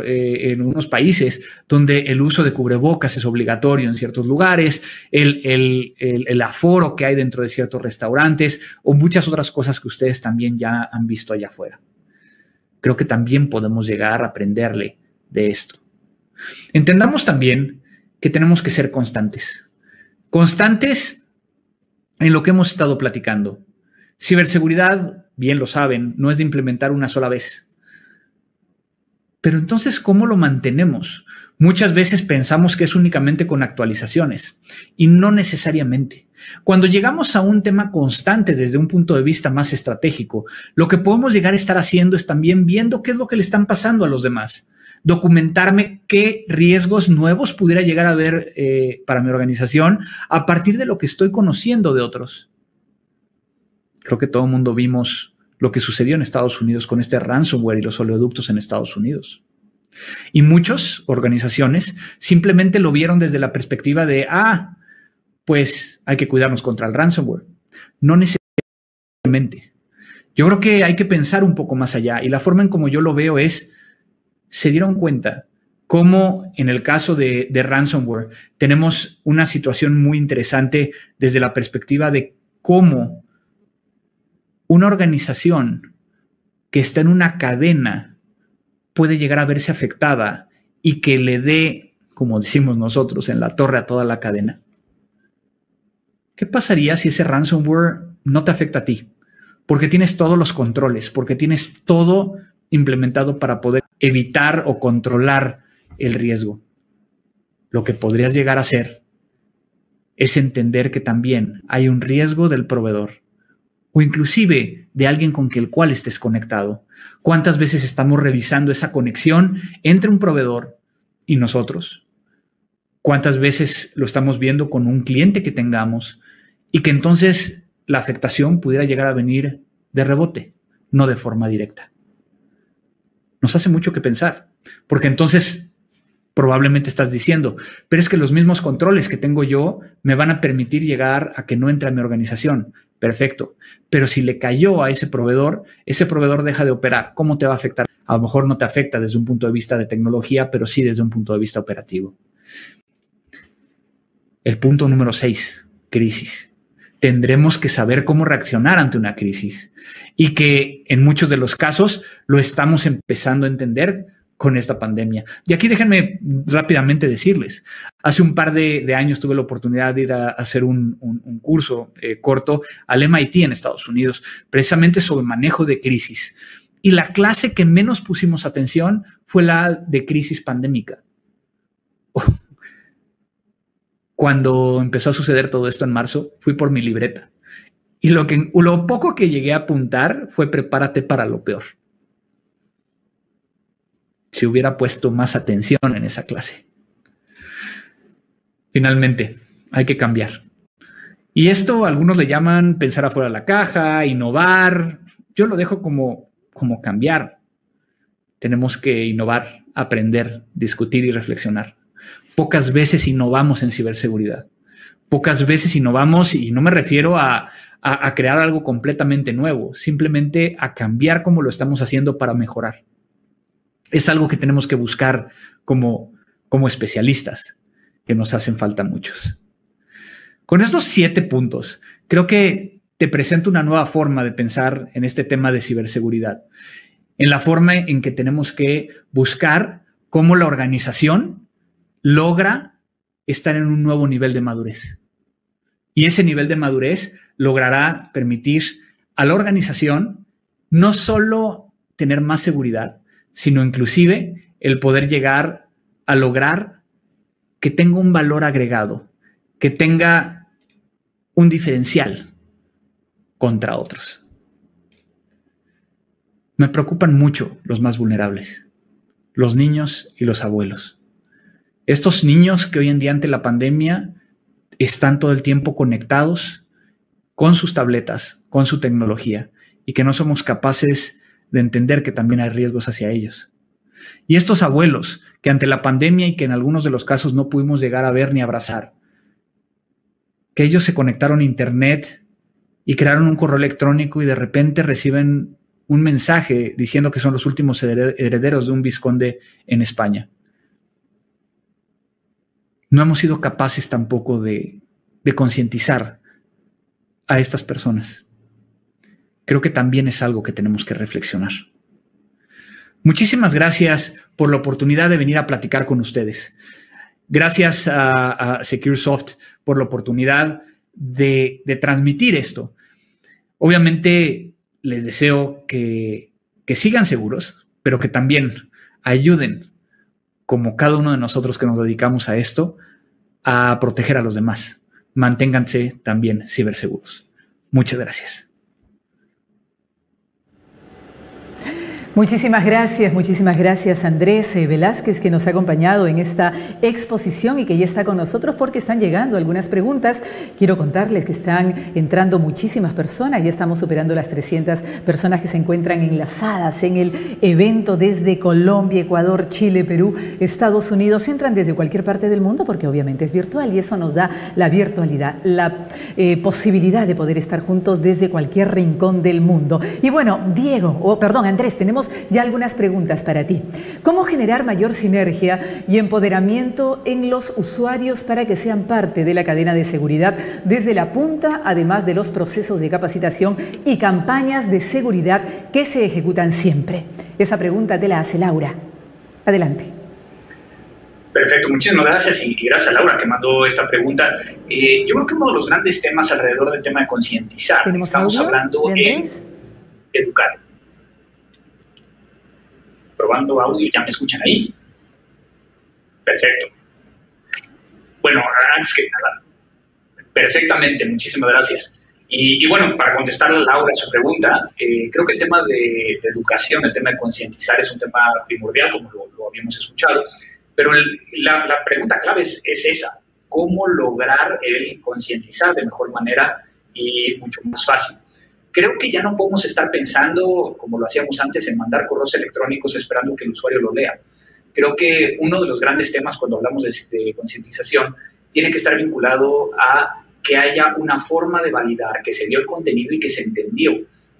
E: países donde el uso de cubrebocas es obligatorio en ciertos lugares, el aforo que hay dentro de ciertos restaurantes o muchas otras cosas que ustedes también ya han visto allá afuera. Creo que también podemos llegar a aprenderle de esto. Entendamos también que tenemos que ser constantes. Constantes en lo que hemos estado platicando. Ciberseguridad, bien lo saben, no es de implementar una sola vez. Pero entonces, ¿cómo lo mantenemos? Muchas veces pensamos que es únicamente con actualizaciones y no necesariamente. Cuando llegamos a un tema constante desde un punto de vista más estratégico, lo que podemos llegar a estar haciendo es también viendo qué es lo que le están pasando a los demás. Documentarme qué riesgos nuevos pudiera llegar a haber para mi organización a partir de lo que estoy conociendo de otros. Creo que todo el mundo vimos lo que sucedió en Estados Unidos con este ransomware y los oleoductos en Estados Unidos. Y muchas organizaciones simplemente lo vieron desde la perspectiva de, pues hay que cuidarnos contra el ransomware. No necesariamente. Yo creo que hay que pensar un poco más allá y la forma en como yo lo veo es, se dieron cuenta cómo en el caso de ransomware tenemos una situación muy interesante desde la perspectiva de cómo una organización que está en una cadena puede llegar a verse afectada y que le dé, como decimos nosotros, en la torre a toda la cadena. ¿Qué pasaría si ese ransomware no te afecta a ti? Porque tienes todos los controles, porque tienes todo implementado para poder evitar o controlar el riesgo. Lo que podrías llegar a hacer es entender que también hay un riesgo del proveedor o inclusive de alguien con el cual estés conectado. ¿Cuántas veces estamos revisando esa conexión entre un proveedor y nosotros? ¿Cuántas veces lo estamos viendo con un cliente que tengamos y que entonces la afectación pudiera llegar a venir de rebote, no de forma directa? Nos hace mucho que pensar, porque entonces probablemente estás diciendo, pero es que los mismos controles que tengo yo me van a permitir llegar a que no entre a mi organización. Perfecto, pero si le cayó a ese proveedor deja de operar. ¿Cómo te va a afectar? A lo mejor no te afecta desde un punto de vista de tecnología, pero sí desde un punto de vista operativo. El punto número 6, crisis. Tendremos que saber cómo reaccionar ante una crisis y que en muchos de los casos lo estamos empezando a entender con esta pandemia. Y aquí déjenme rápidamente decirles, hace un par de años tuve la oportunidad de ir a hacer un curso corto al MIT en Estados Unidos, precisamente sobre manejo de crisis. Y la clase que menos pusimos atención fue la de crisis pandémica. Cuando empezó a suceder todo esto en marzo, fui por mi libreta. Y lo poco que llegué a apuntar fue prepárate para lo peor. Si hubiera puesto más atención en esa clase. Finalmente, hay que cambiar. Y esto algunos le llaman pensar afuera de la caja, innovar. Yo lo dejo como cambiar. Tenemos que innovar, aprender, discutir y reflexionar. Pocas veces innovamos en ciberseguridad. Pocas veces innovamos, y no me refiero a crear algo completamente nuevo, simplemente a cambiar cómo lo estamos haciendo para mejorar. Es algo que tenemos que buscar como especialistas, que nos hacen falta muchos. Con estos 7 puntos, creo que te presento una nueva forma de pensar en este tema de ciberseguridad, en la forma en que tenemos que buscar cómo la organización logra estar en un nuevo nivel de madurez. Y ese nivel de madurez logrará permitir a la organización no solo tener más seguridad, sino inclusive el poder llegar a lograr que tenga un valor agregado, que tenga un diferencial contra otros. Me preocupan mucho los más vulnerables, los niños y los abuelos. Estos niños que hoy en día ante la pandemia están todo el tiempo conectados con sus tabletas, con su tecnología, y que no somos capaces de entender que también hay riesgos hacia ellos. Y estos abuelos que ante la pandemia y que en algunos de los casos no pudimos llegar a ver ni abrazar, que ellos se conectaron a internet y crearon un correo electrónico y de repente reciben un mensaje diciendo que son los últimos herederos de un vizconde en España. No hemos sido capaces tampoco de concientizar a estas personas. Creo que también es algo que tenemos que reflexionar. Muchísimas gracias por la oportunidad de venir a platicar con ustedes. Gracias a Securesoft por la oportunidad de transmitir esto. Obviamente les deseo que sigan seguros, pero que también ayuden, como cada uno de nosotros que nos dedicamos a esto, a proteger a los demás. Manténganse también ciberseguros. Muchas gracias.
B: Muchísimas gracias Andrés Velázquez, que nos ha acompañado en esta exposición y que ya está con nosotros porque están llegando algunas preguntas. Quiero contarles que están entrando muchísimas personas, ya estamos superando las 300 personas que se encuentran enlazadas en el evento desde Colombia, Ecuador, Chile, Perú, Estados Unidos. Entran desde cualquier parte del mundo porque obviamente es virtual y eso nos da la virtualidad, la posibilidad de poder estar juntos desde cualquier rincón del mundo. Y bueno, Andrés, tenemos ya algunas preguntas para ti. ¿Cómo generar mayor sinergia y empoderamiento en los usuarios para que sean parte de la cadena de seguridad desde la punta, además de los procesos de capacitación y campañas de seguridad que se ejecutan siempre? Esa pregunta te la hace Laura. Adelante.
E: Perfecto, muchísimas gracias y gracias a Laura que mandó esta pregunta. Yo creo que uno de los grandes temas alrededor del tema de concientizar, estamos hablando de educar. Probando audio, ¿ya me escuchan ahí? Perfecto. Bueno, antes que nada, perfectamente, muchísimas gracias. Y bueno, para contestar a Laura su pregunta, creo que el tema de educación, el tema de concientizar es un tema primordial, como lo habíamos escuchado, pero la pregunta clave es esa: ¿cómo lograr el concientizar de mejor manera y mucho más fácil? Creo que ya no podemos estar pensando, como lo hacíamos antes, en mandar correos electrónicos esperando que el usuario lo lea. Creo que uno de los grandes temas cuando hablamos de concientización tiene que estar vinculado a que haya una forma de validar que se dio el contenido y que se entendió,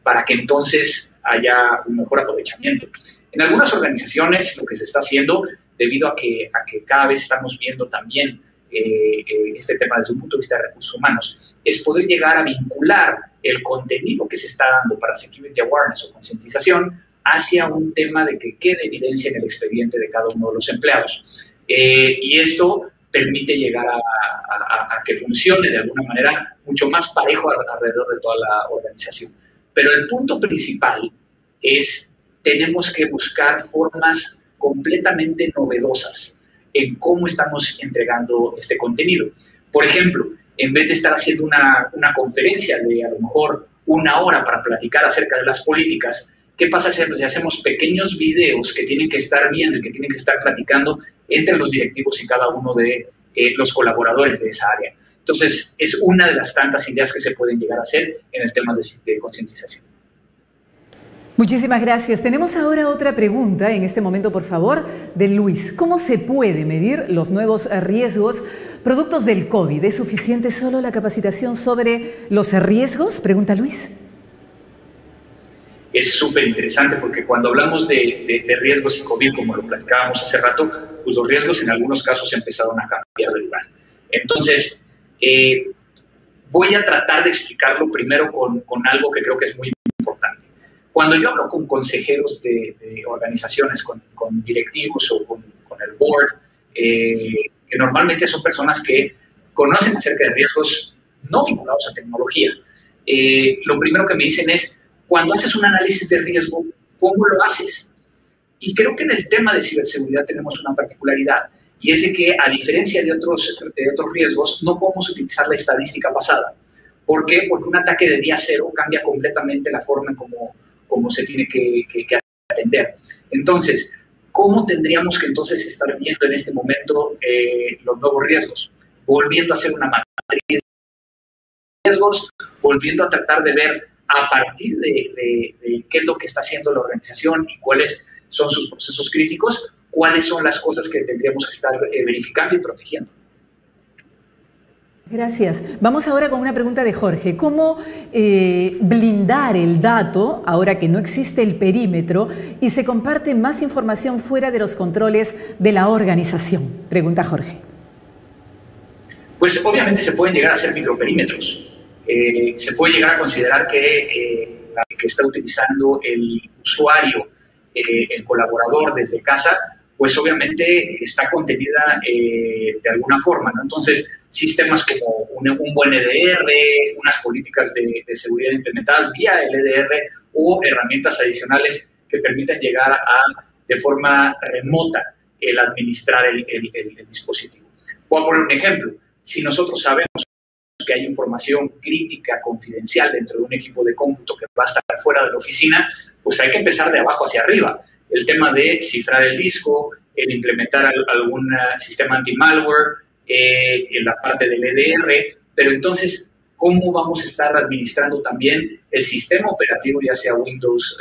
E: para que entonces haya un mejor aprovechamiento. En algunas organizaciones lo que se está haciendo, debido a que cada vez estamos viendo también este tema desde un punto de vista de recursos humanos, es poder llegar a vincular el contenido que se está dando para security awareness o concientización hacia un tema de que quede evidencia en el expediente de cada uno de los empleados. Y esto permite llegar a que funcione de alguna manera mucho más parejo alrededor de toda la organización. Pero el punto principal es: tenemos que buscar formas completamente novedosas en cómo estamos entregando este contenido. Por ejemplo, en vez de estar haciendo una conferencia de a lo mejor 1 hora para platicar acerca de las políticas, ¿qué pasa si hacemos pequeños videos que tienen que estar viendo y que tienen que estar platicando entre los directivos y cada uno de los colaboradores de esa área? Entonces, es una de las tantas ideas que se pueden llegar a hacer en el tema de concientización.
B: Muchísimas gracias. Tenemos ahora otra pregunta, en este momento, por favor, de Luis. ¿Cómo se puede medir los nuevos riesgos productos del COVID? ¿Es suficiente solo la capacitación sobre los riesgos? Pregunta Luis.
E: Es súper interesante porque cuando hablamos de riesgos y COVID, como lo platicábamos hace rato, pues los riesgos en algunos casos empezaron a cambiar de lugar. Entonces, voy a tratar de explicarlo primero con algo que creo que es muy importante. Cuando yo hablo con consejeros de organizaciones, con directivos o con el board, que normalmente son personas que conocen acerca de riesgos no vinculados a tecnología, lo primero que me dicen es: cuando haces un análisis de riesgo, ¿cómo lo haces? Y creo que en el tema de ciberseguridad tenemos una particularidad, y es de que, a diferencia de otros riesgos, no podemos utilizar la estadística pasada. ¿Por qué? Porque un ataque de día cero cambia completamente la forma en cómo se tiene que atender. Entonces, ¿cómo tendríamos que entonces estar viendo en este momento los nuevos riesgos? Volviendo a hacer una matriz riesgos, volviendo a tratar de ver a partir de qué es lo que está haciendo la organización y cuáles son sus procesos críticos, cuáles son las cosas que tendríamos que estar verificando y protegiendo.
B: Gracias. Vamos ahora con una pregunta de Jorge. ¿Cómo blindar el dato ahora que no existe el perímetro y se comparte más información fuera de los controles de la organización? Pregunta Jorge.
E: Pues obviamente se pueden llegar a hacer microperímetros. Se puede llegar a considerar que la que está utilizando el usuario, el colaborador desde casa, pues obviamente está contenida de alguna forma, ¿no? Entonces, sistemas como un buen EDR, unas políticas de seguridad implementadas vía el EDR o herramientas adicionales que permitan llegar de forma remota el administrar el dispositivo. Voy a poner un ejemplo. Si nosotros sabemos que hay información crítica, confidencial dentro de un equipo de cómputo que va a estar fuera de la oficina, pues hay que empezar de abajo hacia arriba. El tema de cifrar el disco, el implementar algún sistema anti-malware, en la parte del EDR, pero entonces, ¿cómo vamos a estar administrando también el sistema operativo, ya sea Windows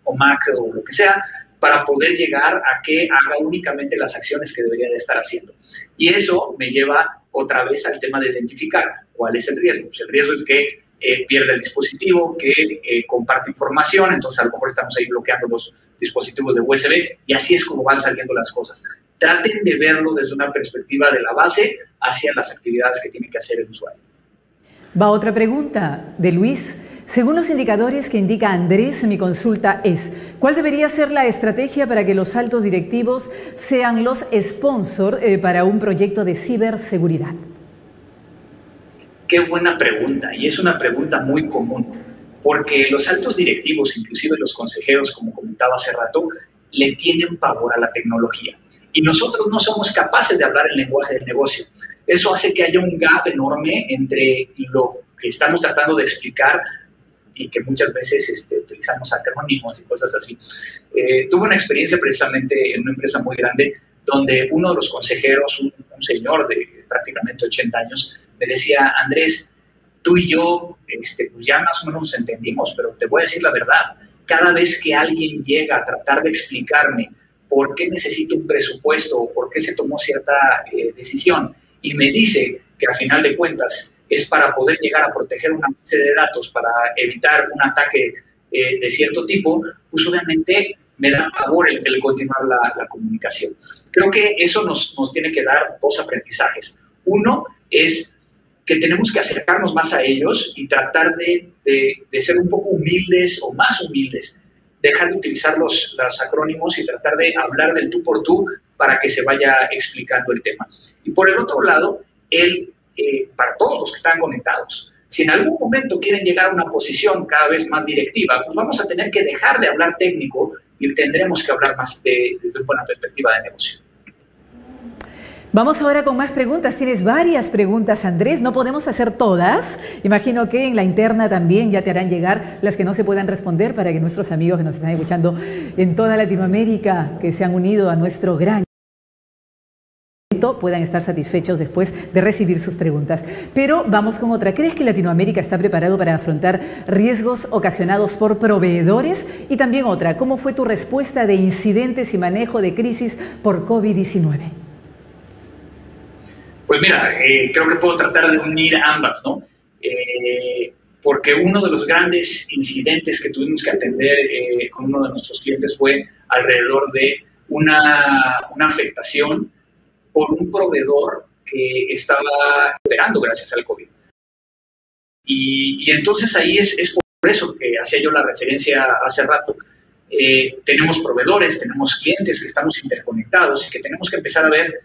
E: o Mac o lo que sea, para poder llegar a que haga únicamente las acciones que debería de estar haciendo? Y eso me lleva otra vez al tema de identificar cuál es el riesgo. Pues el riesgo es que pierda el dispositivo, que comparte información, entonces a lo mejor estamos ahí bloqueando los dispositivos de USB y así es como van saliendo las cosas. Traten de verlo desde una perspectiva de la base hacia las actividades que tiene que hacer el usuario.
B: Va otra pregunta de Luis. Según los indicadores que indica Andrés, mi consulta es: ¿cuál debería ser la estrategia para que los altos directivos sean los sponsor para un proyecto de ciberseguridad?
E: Qué buena pregunta, y es una pregunta muy común, porque los altos directivos, inclusive los consejeros, como comentaba hace rato, le tienen pavor a la tecnología. Y nosotros no somos capaces de hablar el lenguaje del negocio. Eso hace que haya un gap enorme entre lo que estamos tratando de explicar y que muchas veces utilizamos acrónimos y cosas así. Tuve una experiencia precisamente en una empresa muy grande donde uno de los consejeros, un señor de prácticamente 80 años, me decía: Andrés, tú y yo pues ya más o menos nos entendimos, pero te voy a decir la verdad. Cada vez que alguien llega a tratar de explicarme por qué necesito un presupuesto o por qué se tomó cierta decisión y me dice que a final de cuentas es para poder llegar a proteger una base de datos, para evitar un ataque de cierto tipo, pues obviamente me da favor el continuar la comunicación. Creo que eso nos tiene que dar dos aprendizajes. Uno es que tenemos que acercarnos más a ellos y tratar de ser un poco humildes o más humildes, dejar de utilizar los acrónimos y tratar de hablar del tú por tú para que se vaya explicando el tema. Y por el otro lado, para todos los que están conectados, si en algún momento quieren llegar a una posición cada vez más directiva, pues vamos a tener que dejar de hablar técnico y tendremos que hablar más desde una perspectiva de negocio.
B: Vamos ahora con más preguntas. Tienes varias preguntas, Andrés. No podemos hacer todas. Imagino que en la interna también ya te harán llegar las que no se puedan responder para que nuestros amigos que nos están escuchando en toda Latinoamérica, que se han unido a nuestro gran evento, puedan estar satisfechos después de recibir sus preguntas. Pero vamos con otra. ¿Crees que Latinoamérica está preparado para afrontar riesgos ocasionados por proveedores? Y también otra, ¿cómo fue tu respuesta de incidentes y manejo de crisis por COVID-19?
E: Pues mira, creo que puedo tratar de unir ambas, ¿no? Porque uno de los grandes incidentes que tuvimos que atender con uno de nuestros clientes fue alrededor de una afectación por un proveedor que estaba operando gracias al COVID. Y entonces ahí es por eso que hacía yo la referencia hace rato. Tenemos proveedores, tenemos clientes que estamos interconectados y que tenemos que empezar a ver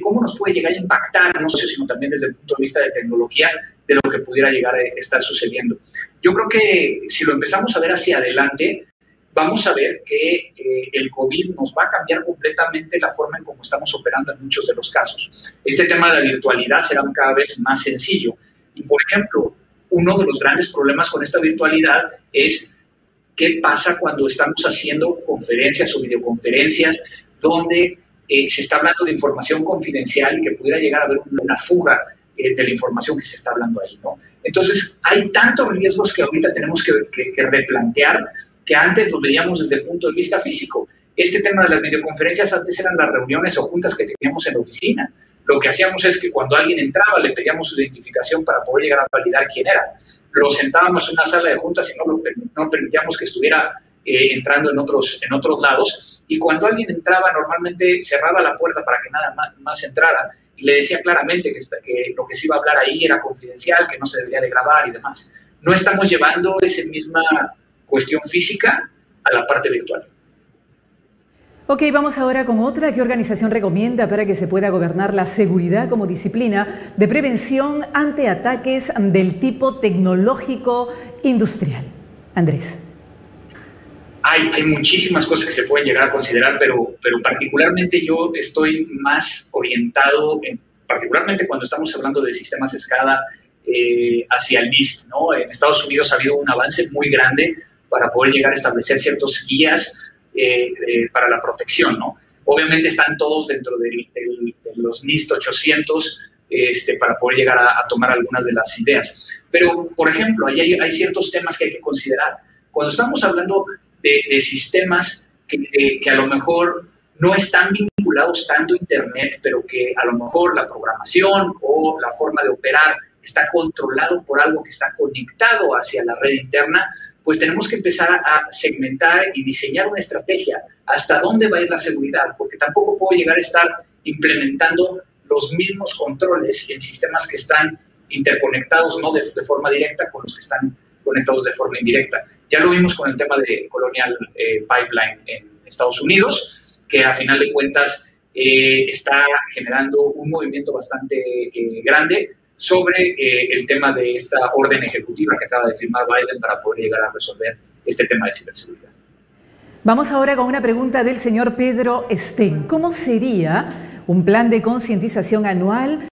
E: cómo nos puede llegar a impactar, no sé, sino también desde el punto de vista de tecnología, de lo que pudiera llegar a estar sucediendo. Yo creo que si lo empezamos a ver hacia adelante, vamos a ver que el COVID nos va a cambiar completamente la forma en cómo estamos operando en muchos de los casos. Este tema de la virtualidad será cada vez más sencillo. Y, por ejemplo, uno de los grandes problemas con esta virtualidad es qué pasa cuando estamos haciendo conferencias o videoconferencias donde se está hablando de información confidencial y que pudiera llegar a haber una fuga de la información que se está hablando ahí, ¿no? Entonces, hay tantos riesgos que ahorita tenemos que replantear, que antes los veíamos desde el punto de vista físico. Este tema de las videoconferencias antes eran las reuniones o juntas que teníamos en la oficina. Lo que hacíamos es que cuando alguien entraba le pedíamos su identificación para poder llegar a validar quién era. Lo sentábamos en una sala de juntas y no permitíamos que estuviera entrando en otros lados. Y cuando alguien entraba, normalmente cerraba la puerta para que nada más entrara y le decía claramente que lo que se iba a hablar ahí era confidencial, que no se debería de grabar y demás. No estamos llevando esa misma cuestión física a la parte virtual.
B: Ok, vamos ahora con otra. ¿Qué organización recomienda para que se pueda gobernar la seguridad como disciplina de prevención ante ataques del tipo tecnológico industrial? Andrés.
E: Hay muchísimas cosas que se pueden llegar a considerar, pero particularmente yo estoy más orientado, particularmente cuando estamos hablando de sistemas de escala, hacia el NIST, ¿no? En Estados Unidos ha habido un avance muy grande para poder llegar a establecer ciertos guías para la protección, ¿no? Obviamente están todos dentro de los NIST 800 para poder llegar a tomar algunas de las ideas. Pero, por ejemplo, ahí hay ciertos temas que hay que considerar. Cuando estamos hablando de sistemas que a lo mejor no están vinculados tanto a Internet, pero que a lo mejor la programación o la forma de operar está controlado por algo que está conectado hacia la red interna, pues tenemos que empezar a segmentar y diseñar una estrategia hasta dónde va a ir la seguridad, porque tampoco puedo llegar a estar implementando los mismos controles en sistemas que están interconectados, no de forma directa, con los que están conectados de forma indirecta. Ya lo vimos con el tema de Colonial Pipeline en Estados Unidos, que a final de cuentas está generando un movimiento bastante grande sobre el tema de esta orden ejecutiva que acaba de firmar Biden para poder llegar a resolver este tema de ciberseguridad.
B: Vamos ahora con una pregunta del señor Pedro Sten. ¿Cómo sería un plan de concientización anual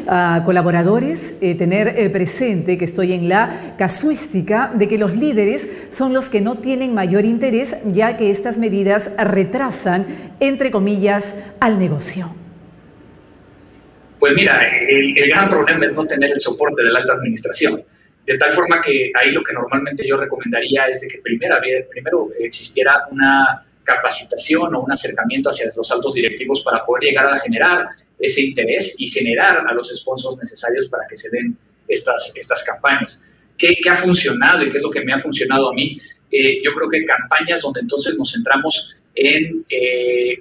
B: a colaboradores, tener presente que estoy en la casuística de que los líderes son los que no tienen mayor interés, ya que estas medidas retrasan, entre comillas, al negocio?
E: Pues mira, el gran problema es no tener el soporte de la alta administración. De tal forma que ahí lo que normalmente yo recomendaría es de que primero existiera una capacitación o un acercamiento hacia los altos directivos para poder llegar a generar ese interés y generar a los sponsors necesarios para que se den estas campañas. ¿Qué ha funcionado y qué es lo que me ha funcionado a mí? Yo creo que campañas donde entonces nos centramos en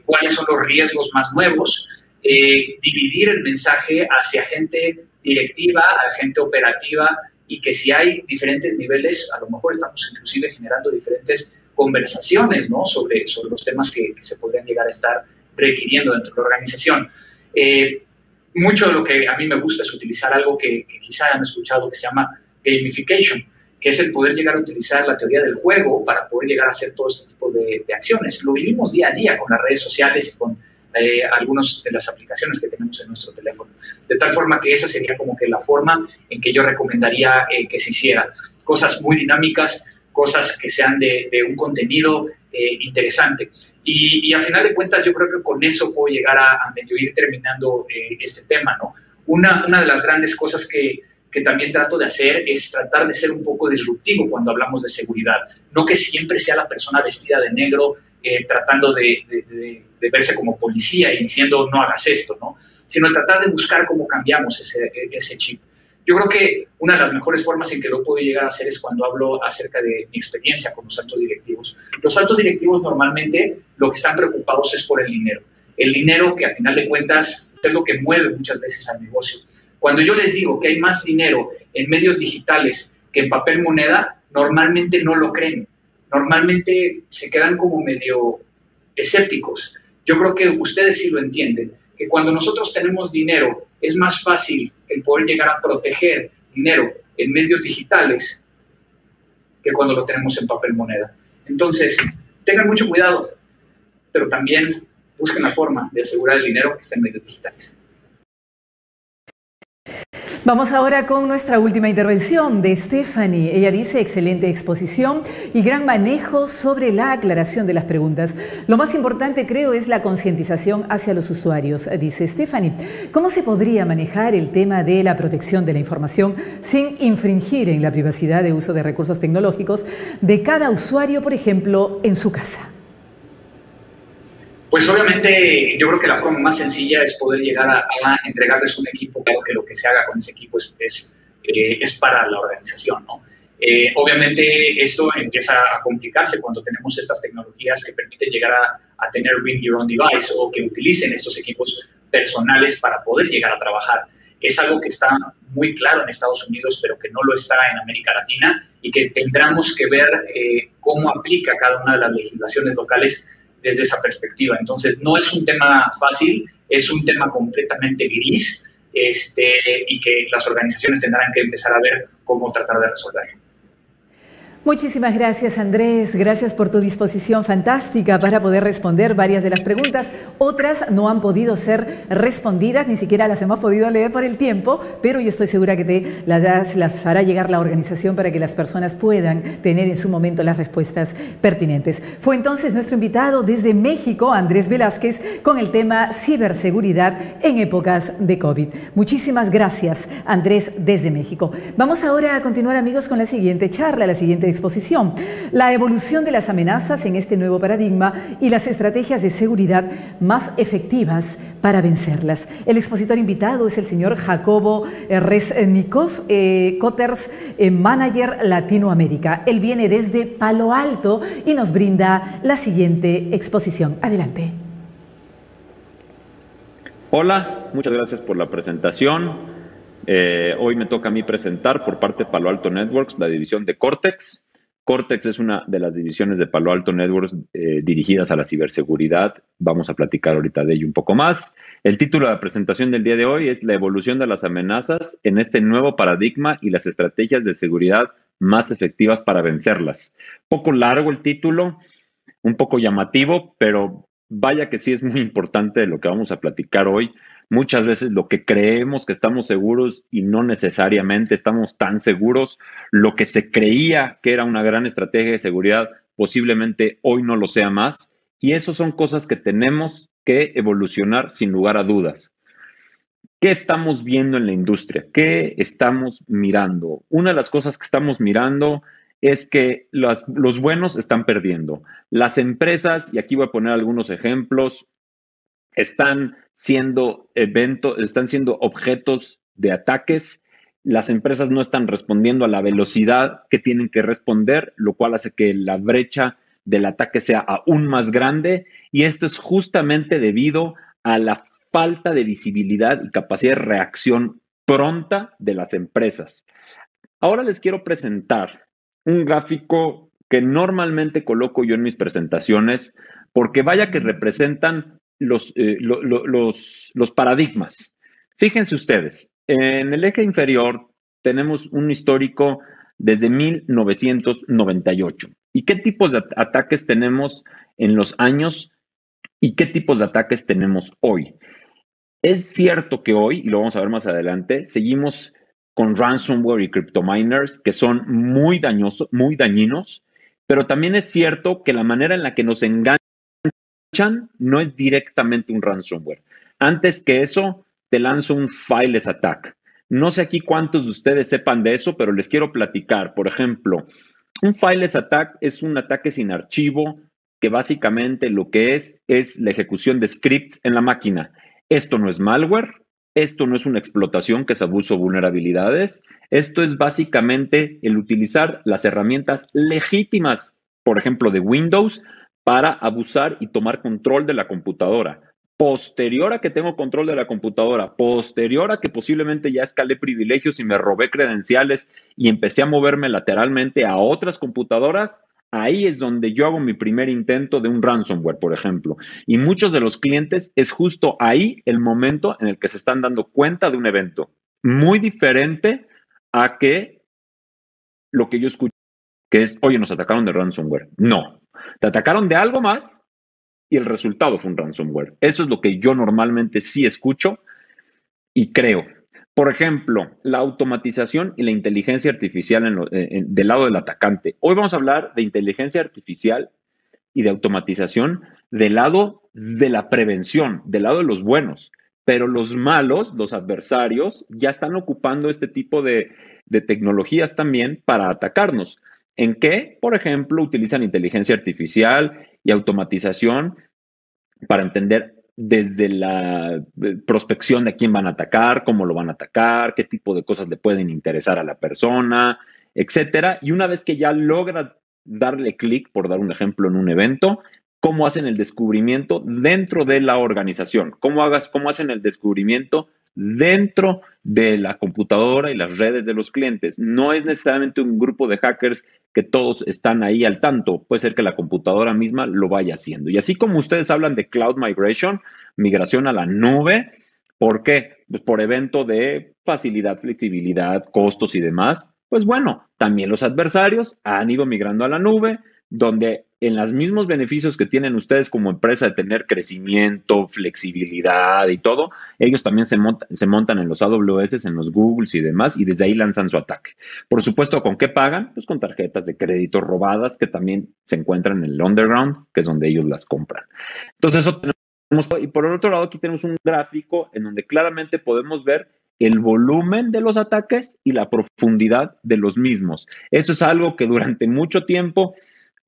E: cuáles son los riesgos más nuevos, dividir el mensaje hacia gente directiva, a gente operativa, y que si hay diferentes niveles, a lo mejor estamos inclusive generando diferentes conversaciones, ¿no? sobre los temas que se podrían llegar a estar requiriendo dentro de la organización. Mucho de lo que a mí me gusta es utilizar algo que quizá han escuchado que se llama gamification, que es el poder llegar a utilizar la teoría del juego para poder llegar a hacer todo este tipo de acciones. Lo vivimos día a día con las redes sociales y con algunas de las aplicaciones que tenemos en nuestro teléfono. De tal forma que esa sería como que la forma en que yo recomendaría que se hiciera. Cosas muy dinámicas, cosas que sean de un contenido interesante. Y a final de cuentas yo creo que con eso puedo llegar a medio ir terminando este tema, ¿no? Una de las grandes cosas que también trato de hacer es tratar de ser un poco disruptivo cuando hablamos de seguridad. No que siempre sea la persona vestida de negro tratando de verse como policía y diciendo no hagas esto, ¿no? Sino el tratar de buscar cómo cambiamos ese chip. Yo creo que una de las mejores formas en que lo puedo llegar a hacer es cuando hablo acerca de mi experiencia con los altos directivos. Los altos directivos normalmente lo que están preocupados es por el dinero. El dinero que a final de cuentas es lo que mueve muchas veces al negocio. Cuando yo les digo que hay más dinero en medios digitales que en papel moneda, normalmente no lo creen. Normalmente se quedan como medio escépticos. Yo creo que ustedes sí lo entienden, que cuando nosotros tenemos dinero es más fácil el poder llegar a proteger dinero en medios digitales que cuando lo tenemos en papel moneda. Entonces, tengan mucho cuidado, pero también busquen la forma de asegurar el dinero que está en medios digitales.
B: Vamos ahora con nuestra última intervención de Stephanie. Ella dice: excelente exposición y gran manejo sobre la aclaración de las preguntas. Lo más importante, creo, es la concientización hacia los usuarios, dice Stephanie. ¿Cómo se podría manejar el tema de la protección de la información sin infringir en la privacidad de uso de recursos tecnológicos de cada usuario, por ejemplo, en su casa?
E: Pues obviamente yo creo que la forma más sencilla es poder llegar a entregarles un equipo, claro que lo que se haga con ese equipo es para la organización, ¿no? Obviamente esto empieza a complicarse cuando tenemos estas tecnologías que permiten llegar a tener Bring Your Own Device o que utilicen estos equipos personales para poder llegar a trabajar. Es algo que está muy claro en Estados Unidos, pero que no lo está en América Latina y que tendremos que ver cómo aplica cada una de las legislaciones locales desde esa perspectiva. Entonces, no es un tema fácil, es un tema completamente gris y que las organizaciones tendrán que empezar a ver cómo tratar de resolverlo.
B: Muchísimas gracias, Andrés. Gracias por tu disposición fantástica para poder responder varias de las preguntas. Otras no han podido ser respondidas, ni siquiera las hemos podido leer por el tiempo, pero yo estoy segura que las hará llegar la organización para que las personas puedan tener en su momento las respuestas pertinentes. Fue entonces nuestro invitado desde México, Andrés Velázquez, con el tema ciberseguridad en épocas de COVID. Muchísimas gracias, Andrés, desde México. Vamos ahora a continuar, amigos, con la siguiente charla, la siguiente exposición: la evolución de las amenazas en este nuevo paradigma y las estrategias de seguridad más efectivas para vencerlas. El expositor invitado es el señor Jacobo Reznikov, Cotters Manager Latinoamérica. Él viene desde Palo Alto y nos brinda la siguiente exposición. Adelante.
F: Hola, muchas gracias por la presentación. Hoy me toca a mí presentar por parte de Palo Alto Networks la división de Cortex. Cortex es una de las divisiones de Palo Alto Networks dirigidas a la ciberseguridad. Vamos a platicar ahorita de ello un poco más. El título de la presentación del día de hoy es la evolución de las amenazas en este nuevo paradigma y las estrategias de seguridad más efectivas para vencerlas. Poco largo el título, un poco llamativo, pero vaya que sí es muy importante de lo que vamos a platicar hoy. Muchas veces lo que creemos que estamos seguros y no necesariamente estamos tan seguros, lo que se creía que era una gran estrategia de seguridad posiblemente hoy no lo sea más. Y eso son cosas que tenemos que evolucionar sin lugar a dudas. ¿Qué estamos viendo en la industria? ¿Qué estamos mirando? Una de las cosas que estamos mirando es que los buenos están perdiendo. Las empresas, y aquí voy a poner algunos ejemplos, están siendo objetos de ataques. Las empresas no están respondiendo a la velocidad que tienen que responder, lo cual hace que la brecha del ataque sea aún más grande. Y esto es justamente debido a la falta de visibilidad y capacidad de reacción pronta de las empresas. Ahora les quiero presentar un gráfico que normalmente coloco yo en mis presentaciones, porque vaya que representan los paradigmas. Fíjense ustedes, en el eje inferior tenemos un histórico desde 1998. ¿Y qué tipos de ataques tenemos en los años y qué tipos de ataques tenemos hoy? Es cierto que hoy, y lo vamos a ver más adelante, seguimos con ransomware y cryptominers que son muy dañinos, pero también es cierto que la manera en la que nos engañan no es directamente un ransomware. Antes que eso, te lanzo un fileless attack. No sé aquí cuántos de ustedes sepan de eso, pero les quiero platicar. Por ejemplo, un fileless attack es un ataque sin archivo que básicamente lo que es la ejecución de scripts en la máquina. Esto no es malware, esto no es una explotación que es abuso de vulnerabilidades, esto es básicamente el utilizar las herramientas legítimas, por ejemplo, de Windows, para abusar y tomar control de la computadora. Posterior a que tengo control de la computadora, posterior a que posiblemente ya escalé privilegios y me robé credenciales y empecé a moverme lateralmente a otras computadoras, ahí es donde yo hago mi primer intento de un ransomware, por ejemplo. Y muchos de los clientes es justo ahí el momento en el que se están dando cuenta de un evento. Muy diferente a que lo que yo escucho, que es, oye, nos atacaron de ransomware. No. Te atacaron de algo más y el resultado fue un ransomware. Eso es lo que yo normalmente sí escucho y creo. Por ejemplo, la automatización y la inteligencia artificial del lado del atacante. Hoy vamos a hablar de inteligencia artificial y de automatización del lado de la prevención, del lado de los buenos. Pero los malos, los adversarios, ya están ocupando este tipo de tecnologías también para atacarnos. ¿En qué? Por ejemplo, utilizan inteligencia artificial y automatización para entender desde la prospección de quién van a atacar, cómo lo van a atacar, qué tipo de cosas le pueden interesar a la persona, etcétera. Y una vez que ya logras darle clic, por dar un ejemplo, en un evento, cómo hacen el descubrimiento dentro de la organización, cómo hacen el descubrimiento dentro de la computadora y las redes de los clientes. No es necesariamente un grupo de hackers que todos están ahí al tanto. Puede ser que la computadora misma lo vaya haciendo. Y así como ustedes hablan de cloud migration, migración a la nube, ¿por qué? Pues por evento de facilidad, flexibilidad, costos y demás. Pues bueno, también los adversarios han ido migrando a la nube, donde en los mismos beneficios que tienen ustedes como empresa de tener crecimiento, flexibilidad y todo, ellos también se montan en los AWS, en los Googles y demás, y desde ahí lanzan su ataque. Por supuesto, ¿con qué pagan? Pues con tarjetas de crédito robadas que también se encuentran en el underground, que es donde ellos las compran. Entonces, eso tenemos. Y por el otro lado, aquí tenemos un gráfico en donde claramente podemos ver el volumen de los ataques y la profundidad de los mismos. Eso es algo que durante mucho tiempo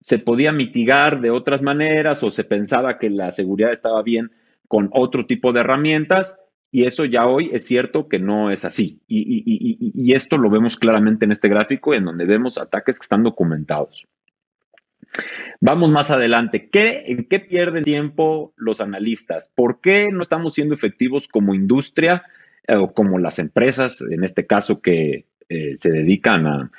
F: se podía mitigar de otras maneras o se pensaba que la seguridad estaba bien con otro tipo de herramientas, y eso ya hoy es cierto que no es así. Y esto lo vemos claramente en este gráfico, en donde vemos ataques que están documentados. Vamos más adelante. ¿En qué pierden tiempo los analistas? ¿Por qué no estamos siendo efectivos como industria o como las empresas, en este caso, que se dedican a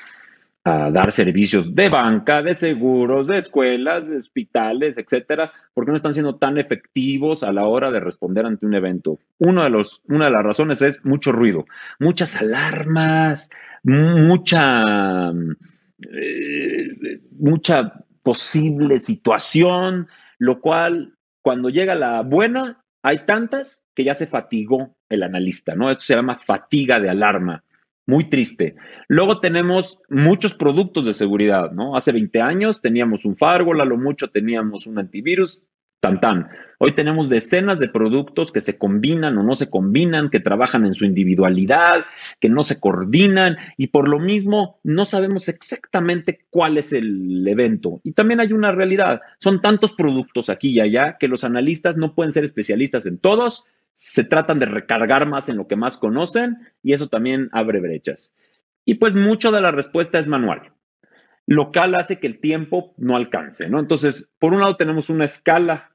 F: dar servicios de banca, de seguros, de escuelas, de hospitales, etcétera? ¿Por qué no están siendo tan efectivos a la hora de responder ante un evento? Una de las razones es mucho ruido, muchas alarmas, mucha posible situación, lo cual, cuando llega la buena, hay tantas que ya se fatigó el analista, ¿no? Esto se llama fatiga de alarma. Muy triste. Luego tenemos muchos productos de seguridad, ¿no? Hace 20 años teníamos un firewall, a lo mucho teníamos un antivirus, tan. Hoy tenemos decenas de productos que se combinan o no se combinan, que trabajan en su individualidad, que no se coordinan, y por lo mismo no sabemos exactamente cuál es el evento. Y también hay una realidad, son tantos productos aquí y allá que los analistas no pueden ser especialistas en todos, se tratan de recargar más en lo que más conocen, y eso también abre brechas. Y pues mucho de la respuesta es manual, lo cual hace que el tiempo no alcance, ¿no? Entonces, por un lado tenemos una escala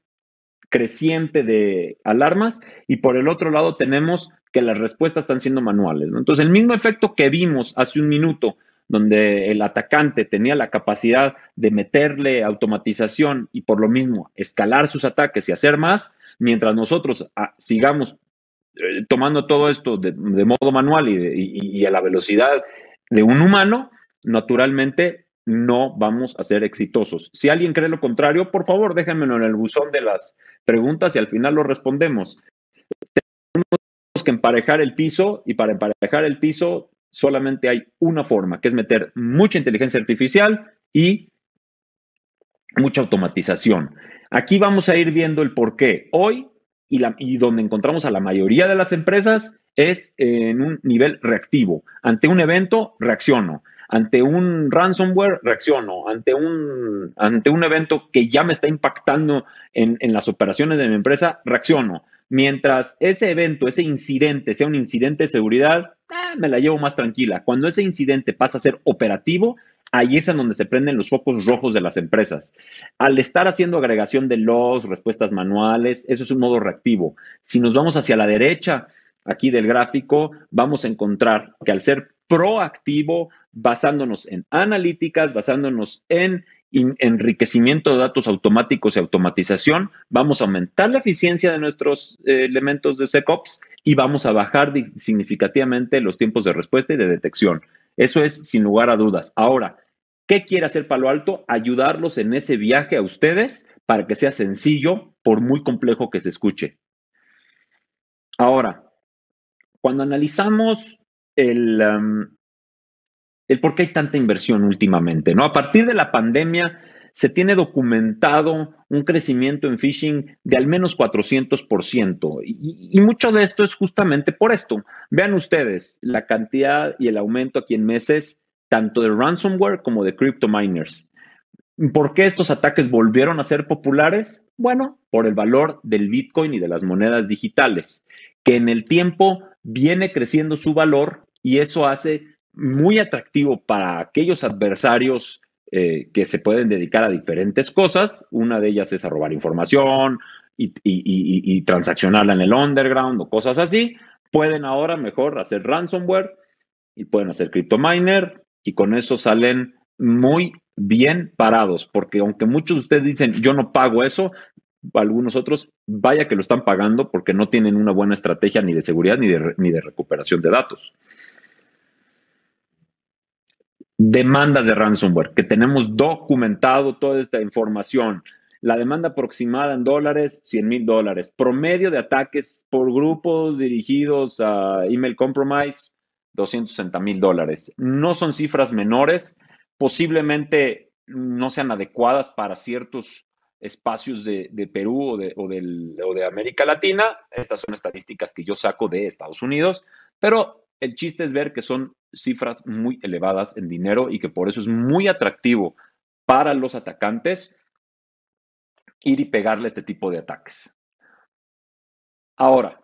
F: creciente de alarmas, y por el otro lado tenemos que las respuestas están siendo manuales, ¿no? Entonces, el mismo efecto que vimos hace un minuto, donde el atacante tenía la capacidad de meterle automatización y por lo mismo escalar sus ataques y hacer más, mientras nosotros sigamos tomando todo esto de modo manual y a la velocidad de un humano, naturalmente no vamos a ser exitosos. Si alguien cree lo contrario, por favor, déjenmelo en el buzón de las preguntas y al final lo respondemos. Tenemos que emparejar el piso, y para emparejar el piso solamente hay una forma, que es meter mucha inteligencia artificial y mucha automatización. Aquí vamos a ir viendo el por qué. Hoy, y donde encontramos a la mayoría de las empresas, es en un nivel reactivo. Ante un evento, reacciono. Ante un ransomware, reacciono. Ante un evento que ya me está impactando en las operaciones de mi empresa, reacciono. Mientras ese evento, ese incidente sea un incidente de seguridad, me la llevo más tranquila. Cuando ese incidente pasa a ser operativo, ahí es en donde se prenden los focos rojos de las empresas. Al estar haciendo agregación de logs, respuestas manuales, eso es un modo reactivo. Si nos vamos hacia la derecha, aquí del gráfico, vamos a encontrar que al ser proactivo, basándonos en analíticas, basándonos en enriquecimiento de datos automáticos y automatización, vamos a aumentar la eficiencia de nuestros elementos de SecOps y vamos a bajar significativamente los tiempos de respuesta y de detección. Eso es sin lugar a dudas. Ahora, ¿qué quiere hacer Palo Alto? Ayudarlos en ese viaje a ustedes para que sea sencillo, por muy complejo que se escuche. Ahora, cuando analizamos el por qué hay tanta inversión últimamente, ¿no? A partir de la pandemia se tiene documentado un crecimiento en phishing de al menos 400%. Y mucho de esto es justamente por esto. Vean ustedes la cantidad y el aumento aquí en meses, tanto de ransomware como de crypto miners. ¿Por qué estos ataques volvieron a ser populares? Bueno, por el valor del Bitcoin y de las monedas digitales, que en el tiempo viene creciendo su valor y eso hace muy atractivo para aquellos adversarios que se pueden dedicar a diferentes cosas. Una de ellas es a robar información y transaccionarla en el underground o cosas así. Pueden ahora mejor hacer ransomware y pueden hacer crypto miner y con eso salen muy bien parados, porque aunque muchos de ustedes dicen yo no pago eso, algunos otros vaya que lo están pagando porque no tienen una buena estrategia ni de seguridad ni de recuperación de datos. Demandas de ransomware, que tenemos documentado toda esta información. La demanda aproximada en dólares, $100,000. Promedio de ataques por grupos dirigidos a email compromise, $260,000. No son cifras menores, posiblemente no sean adecuadas para ciertos espacios de Perú o de América Latina. Estas son estadísticas que yo saco de Estados Unidos, pero el chiste es ver que son cifras muy elevadas en dinero y que por eso es muy atractivo para los atacantes ir y pegarle este tipo de ataques. Ahora,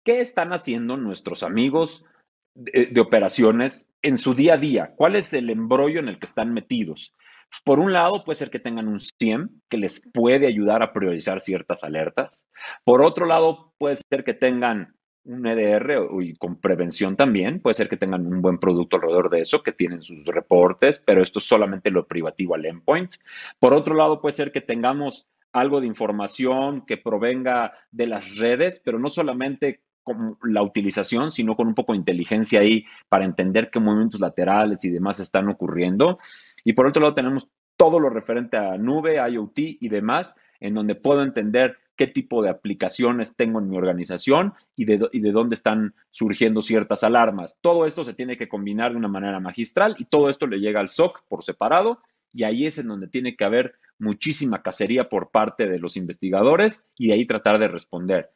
F: ¿qué están haciendo nuestros amigos de operaciones en su día a día? ¿Cuál es el embrollo en el que están metidos? Pues por un lado, puede ser que tengan un SIEM que les puede ayudar a priorizar ciertas alertas. Por otro lado, puede ser que tengan un EDR y con prevención también. Puede ser que tengan un buen producto alrededor de eso, que tienen sus reportes, pero esto es solamente lo privativo al endpoint. Por otro lado, puede ser que tengamos algo de información que provenga de las redes, pero no solamente con la utilización, sino con un poco de inteligencia ahí para entender qué movimientos laterales y demás están ocurriendo. Y por otro lado tenemos todo lo referente a nube, IoT y demás, en donde puedo entender qué tipo de aplicaciones tengo en mi organización y de dónde están surgiendo ciertas alarmas. Todo esto se tiene que combinar de una manera magistral y todo esto le llega al SOC por separado y ahí es en donde tiene que haber muchísima cacería por parte de los investigadores y de ahí tratar de responder.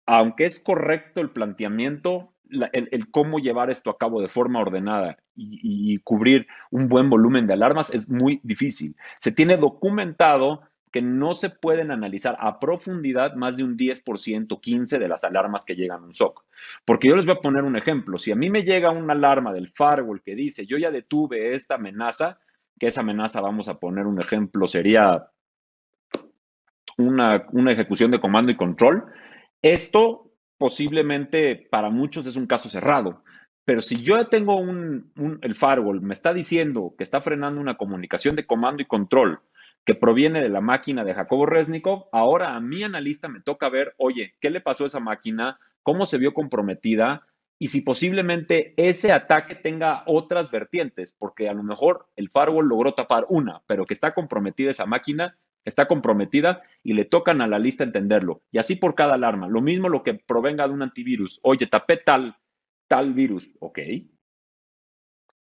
F: Aunque es correcto el planteamiento, el cómo llevar esto a cabo de forma ordenada y cubrir un buen volumen de alarmas es muy difícil. Se tiene documentado que no se pueden analizar a profundidad más de un 10%, 15% de las alarmas que llegan a un SOC. Porque yo les voy a poner un ejemplo. Si a mí me llega una alarma del firewall que dice, yo ya detuve esta amenaza, que esa amenaza, vamos a poner un ejemplo, sería una ejecución de comando y control. Esto posiblemente para muchos es un caso cerrado, pero si yo tengo el firewall, me está diciendo que está frenando una comunicación de comando y control que proviene de la máquina de Jacobo Reznikov, ahora a mi analista me toca ver, oye, ¿qué le pasó a esa máquina? ¿Cómo se vio comprometida? Y si posiblemente ese ataque tenga otras vertientes, porque a lo mejor el firewall logró tapar una, pero que está comprometida esa máquina, está comprometida y le tocan a la lista entenderlo. Y así por cada alarma. Lo mismo lo que provenga de un antivirus. Oye, tapé tal virus. Ok.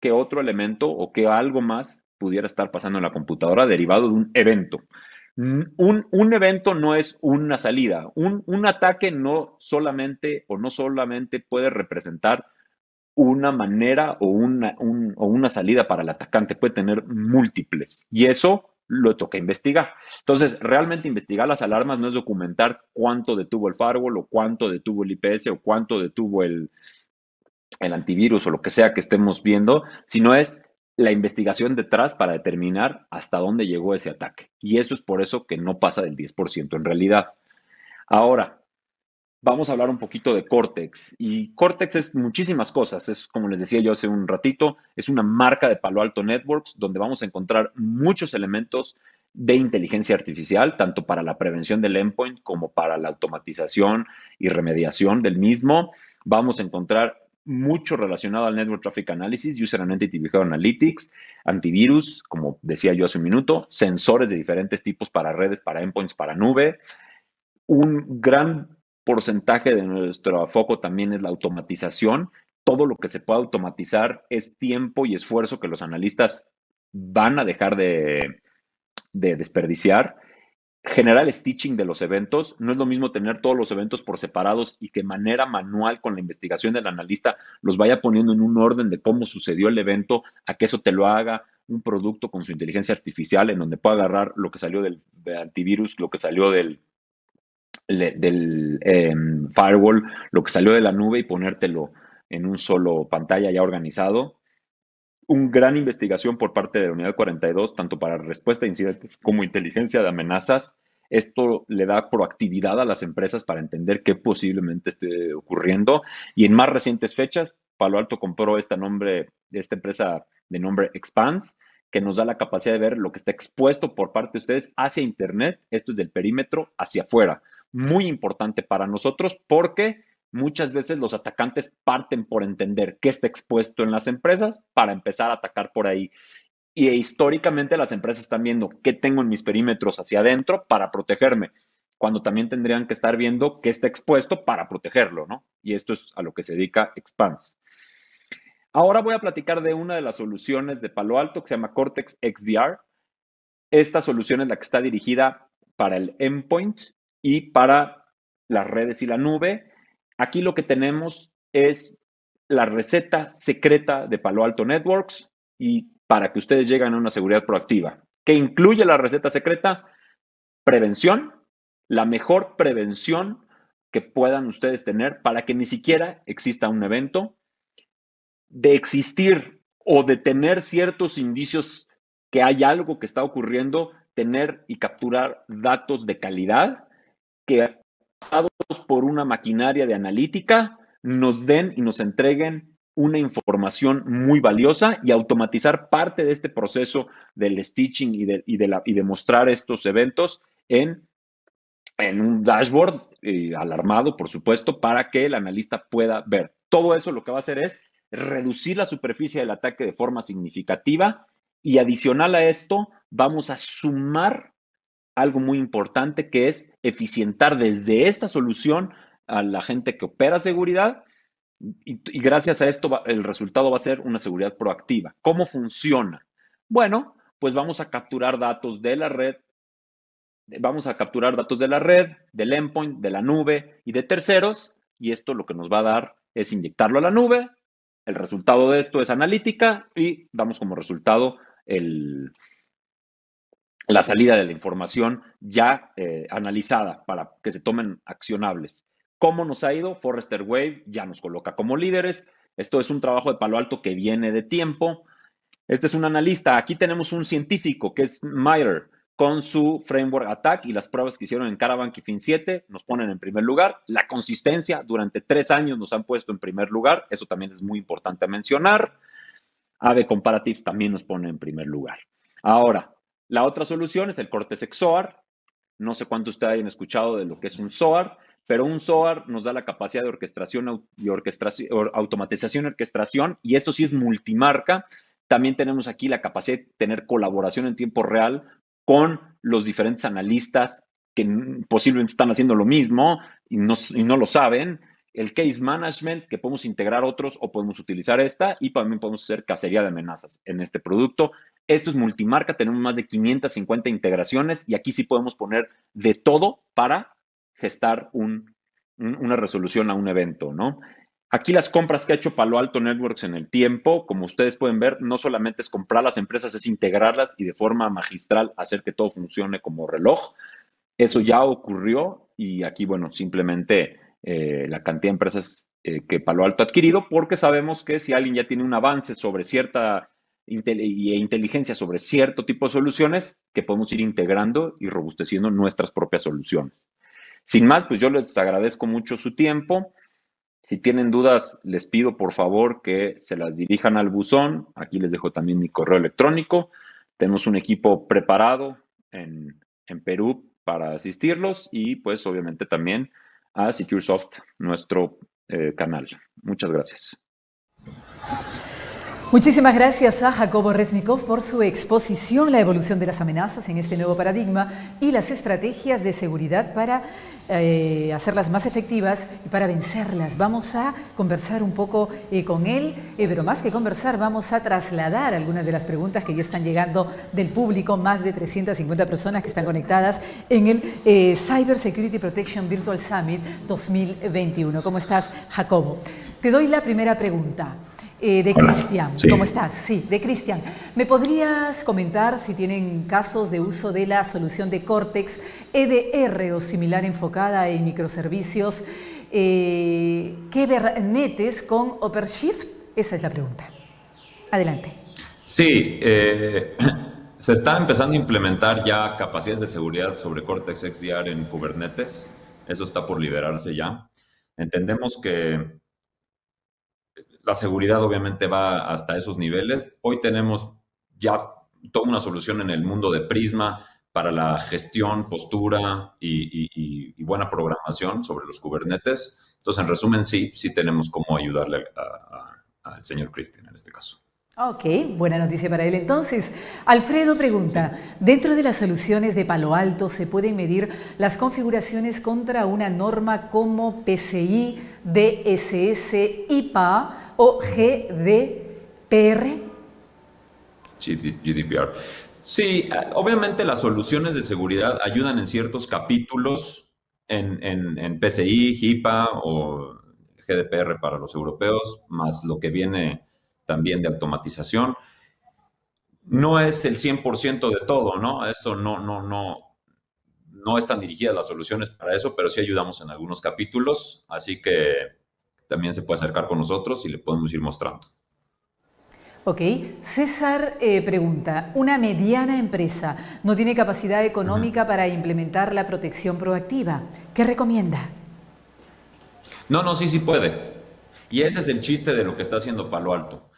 F: ¿Qué otro elemento o qué algo más pudiera estar pasando en la computadora derivado de un evento? Un evento no es una salida. Un ataque no solamente puede representar una manera o una salida para el atacante. Puede tener múltiples. Y eso lo toca investigar. Entonces, realmente investigar las alarmas no es documentar cuánto detuvo el firewall o cuánto detuvo el IPS o cuánto detuvo el antivirus o lo que sea que estemos viendo, sino es la investigación detrás para determinar hasta dónde llegó ese ataque. Y eso es por eso que no pasa del 10% en realidad. Ahora, vamos a hablar un poquito de Cortex. Y Cortex es muchísimas cosas. Es, como les decía yo hace un ratito, es una marca de Palo Alto Networks donde vamos a encontrar muchos elementos de inteligencia artificial, tanto para la prevención del endpoint como para la automatización y remediación del mismo. Vamos a encontrar mucho relacionado al Network Traffic Analysis, User and Entity Behavior Analytics, antivirus, como decía yo hace un minuto, sensores de diferentes tipos para redes, para endpoints, para nube, un gran porcentaje de nuestro foco también es la automatización. Todo lo que se pueda automatizar es tiempo y esfuerzo que los analistas van a dejar de desperdiciar. Generar el stitching de los eventos. No es lo mismo tener todos los eventos por separados y que de manera manual con la investigación del analista los vaya poniendo en un orden de cómo sucedió el evento, a que eso te lo haga un producto con su inteligencia artificial en donde pueda agarrar lo que salió del antivirus, lo que salió del firewall, lo que salió de la nube y ponértelo en un solo pantalla ya organizado. Un gran investigación por parte de la Unidad 42, tanto para respuesta a incidentes como inteligencia de amenazas. Esto le da proactividad a las empresas para entender qué posiblemente esté ocurriendo. Y en más recientes fechas, Palo Alto compró esta empresa de nombre Expanse, que nos da la capacidad de ver lo que está expuesto por parte de ustedes hacia Internet. Esto es del perímetro hacia afuera. Muy importante para nosotros porque muchas veces los atacantes parten por entender qué está expuesto en las empresas para empezar a atacar por ahí. Y históricamente las empresas están viendo qué tengo en mis perímetros hacia adentro para protegerme, cuando también tendrían que estar viendo qué está expuesto para protegerlo, ¿no? Y esto es a lo que se dedica Expanse. Ahora voy a platicar de una de las soluciones de Palo Alto que se llama Cortex XDR. Esta solución es la que está dirigida para el endpoint y para las redes y la nube. Aquí lo que tenemos es la receta secreta de Palo Alto Networks y para que ustedes lleguen a una seguridad proactiva. ¿Qué incluye la receta secreta? Prevención, la mejor prevención que puedan ustedes tener para que ni siquiera exista un evento. De existir o de tener ciertos indicios que hay algo que está ocurriendo, tener y capturar datos de calidad que, pasados por una maquinaria de analítica, nos den y nos entreguen una información muy valiosa y automatizar parte de este proceso del stitching y de mostrar estos eventos en un dashboard alarmado, por supuesto, para que el analista pueda ver. Todo eso lo que va a hacer es reducir la superficie del ataque de forma significativa y adicional a esto vamos a sumar algo muy importante que es eficientar desde esta solución a la gente que opera seguridad y gracias a esto el resultado va a ser una seguridad proactiva. ¿Cómo funciona? Bueno, pues vamos a capturar datos de la red, del endpoint, de la nube y de terceros, y esto lo que nos va a dar es inyectarlo a la nube. El resultado de esto es analítica y damos como resultado la salida de la información ya analizada para que se tomen accionables. ¿Cómo nos ha ido? Forrester Wave ya nos coloca como líderes. Esto es un trabajo de Palo Alto que viene de tiempo. Este es un analista. Aquí tenemos un científico que es MITRE con su Framework Attack y las pruebas que hicieron en Caravan y Fin7 nos ponen en primer lugar. La consistencia, durante 3 años nos han puesto en primer lugar. Eso también es muy importante mencionar. AB Comparatives también nos pone en primer lugar. Ahora, la otra solución es el Cortex XOR. No sé cuántos ustedes hayan escuchado de lo que es un SOAR, pero un SOAR nos da la capacidad de orquestación y automatización y orquestación, y esto sí es multimarca. También tenemos aquí la capacidad de tener colaboración en tiempo real con los diferentes analistas que posiblemente están haciendo lo mismo y no lo saben. El case management, que podemos integrar otros o podemos utilizar esta, y también podemos hacer cacería de amenazas en este producto. Esto es multimarca, tenemos más de 550 integraciones y aquí sí podemos poner de todo para gestar una resolución a un evento, ¿no? Aquí las compras que ha hecho Palo Alto Networks en el tiempo, como ustedes pueden ver, no solamente es comprar las empresas, es integrarlas y de forma magistral hacer que todo funcione como reloj. Eso ya ocurrió y aquí, bueno, simplemente la cantidad de empresas que Palo Alto ha adquirido, porque sabemos que si alguien ya tiene un avance sobre cierta inteligencia sobre cierto tipo de soluciones, que podemos ir integrando y robusteciendo nuestras propias soluciones. Sin más, pues yo les agradezco mucho su tiempo. Si tienen dudas, les pido por favor que se las dirijan al buzón. Aquí les dejo también mi correo electrónico. Tenemos un equipo preparado en Perú para asistirlos y pues obviamente también a Securesoft, nuestro canal. Muchas gracias.
B: Muchísimas gracias a Jacobo Reznikov por su exposición, la evolución de las amenazas en este nuevo paradigma y las estrategias de seguridad para hacerlas más efectivas y para vencerlas. Vamos a conversar un poco con él, pero más que conversar, vamos a trasladar algunas de las preguntas que ya están llegando del público, más de 350 personas que están conectadas en el Cyber Security Protection Virtual Summit 2021. ¿Cómo estás, Jacobo? Te doy la primera pregunta. De Cristian,
G: Sí.
B: ¿Cómo estás? Sí, de Cristian. ¿Me podrías comentar si tienen casos de uso de la solución de Cortex EDR o similar enfocada en microservicios? ¿Kubernetes con OpenShift? Esa es la pregunta. Adelante.
G: Sí, se están empezando a implementar ya capacidades de seguridad sobre Cortex XDR en Kubernetes. Eso está por liberarse ya. Entendemos que la seguridad obviamente va hasta esos niveles. Hoy tenemos ya toda una solución en el mundo de Prisma para la gestión, postura y buena programación sobre los Kubernetes. Entonces, en resumen, sí tenemos cómo ayudarle al señor Cristian en este caso.
B: Ok, buena noticia para él. Entonces, Alfredo pregunta, ¿dentro de las soluciones de Palo Alto se pueden medir las configuraciones contra una norma como PCI, DSS, IPA o GDPR?
G: GDPR. Sí, obviamente las soluciones de seguridad ayudan en ciertos capítulos en PCI, HIPAA o GDPR para los europeos, más lo que viene también de automatización. No es el 100% de todo, ¿no? Esto no están dirigidas las soluciones para eso, pero sí ayudamos en algunos capítulos, así que también se puede acercar con nosotros y le podemos ir mostrando.
B: Ok, César pregunta, ¿una mediana empresa no tiene capacidad económica para implementar la protección proactiva? ¿Qué recomienda?
G: No, sí puede. Y ese es el chiste de lo que está haciendo Palo Alto.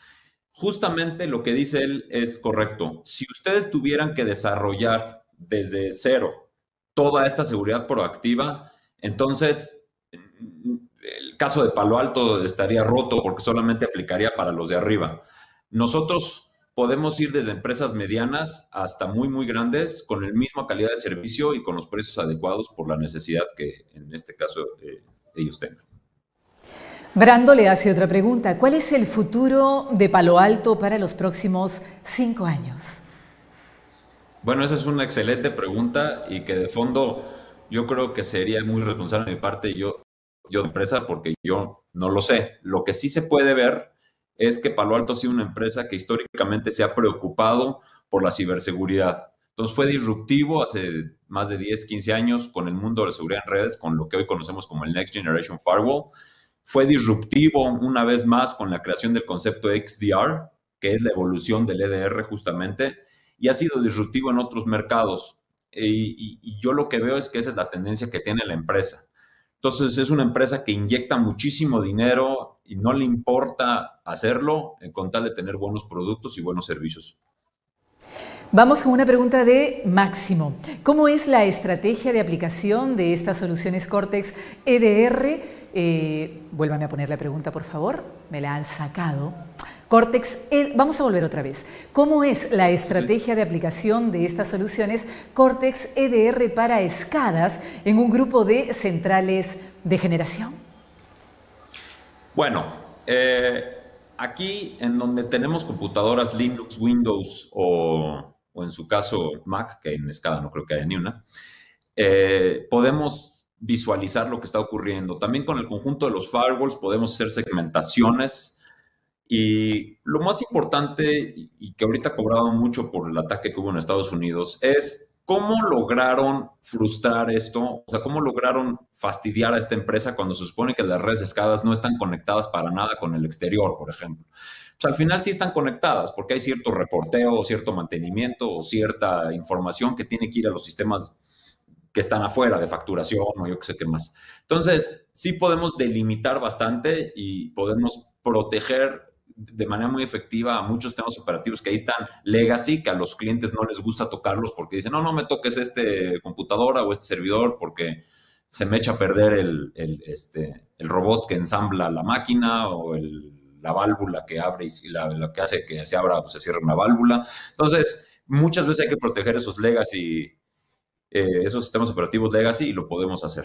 G: Justamente lo que dice él es correcto. Si ustedes tuvieran que desarrollar desde cero toda esta seguridad proactiva, entonces el caso de Palo Alto estaría roto porque solamente aplicaría para los de arriba. Nosotros podemos ir desde empresas medianas hasta muy grandes con la misma calidad de servicio y con los precios adecuados por la necesidad que en este caso ellos tengan.
B: Brando le hace otra pregunta. ¿Cuál es el futuro de Palo Alto para los próximos 5 años?
G: Bueno, esa es una excelente pregunta y que de fondo yo creo que sería muy responsable de mi parte yo de empresa porque yo no lo sé. Lo que sí se puede ver es que Palo Alto ha sido una empresa que históricamente se ha preocupado por la ciberseguridad. Entonces fue disruptivo hace más de 10, 15 años con el mundo de la seguridad en redes, con lo que hoy conocemos como el Next Generation Firewall. Fue disruptivo una vez más con la creación del concepto XDR, que es la evolución del EDR justamente, y ha sido disruptivo en otros mercados. Y yo lo que veo es que esa es la tendencia que tiene la empresa. Entonces es una empresa que inyecta muchísimo dinero y no le importa hacerlo con tal de tener buenos productos y buenos servicios.
B: Vamos con una pregunta de Máximo. ¿Cómo es la estrategia de aplicación de estas soluciones Cortex EDR? Vuélvame a poner la pregunta, por favor. Me la han sacado. Cortex, vamos a volver otra vez. ¿Cómo es la estrategia de aplicación de estas soluciones Cortex EDR para escadas en un grupo de centrales de generación?
G: Bueno, aquí en donde tenemos computadoras Linux, Windows o en su caso Mac, que en escala no creo que haya ni una, podemos visualizar lo que está ocurriendo. También con el conjunto de los firewalls podemos hacer segmentaciones y lo más importante y que ahorita ha cobrado mucho por el ataque que hubo en Estados Unidos es cómo lograron frustrar esto, o sea, cómo lograron fastidiar a esta empresa cuando se supone que las redes escadas no están conectadas para nada con el exterior, por ejemplo. O sea, al final sí están conectadas porque hay cierto reporteo, cierto mantenimiento o cierta información que tiene que ir a los sistemas que están afuera de facturación o yo qué sé qué más. Entonces, sí podemos delimitar bastante y podemos proteger de manera muy efectiva a muchos temas operativos que ahí están legacy, que a los clientes no les gusta tocarlos porque dicen, no me toques este computadora o este servidor porque se me echa a perder el robot que ensambla la máquina o la válvula que abre y lo que hace que se abra o se cierre una válvula. Entonces, muchas veces hay que proteger esos legacy, esos sistemas operativos legacy, y lo podemos hacer.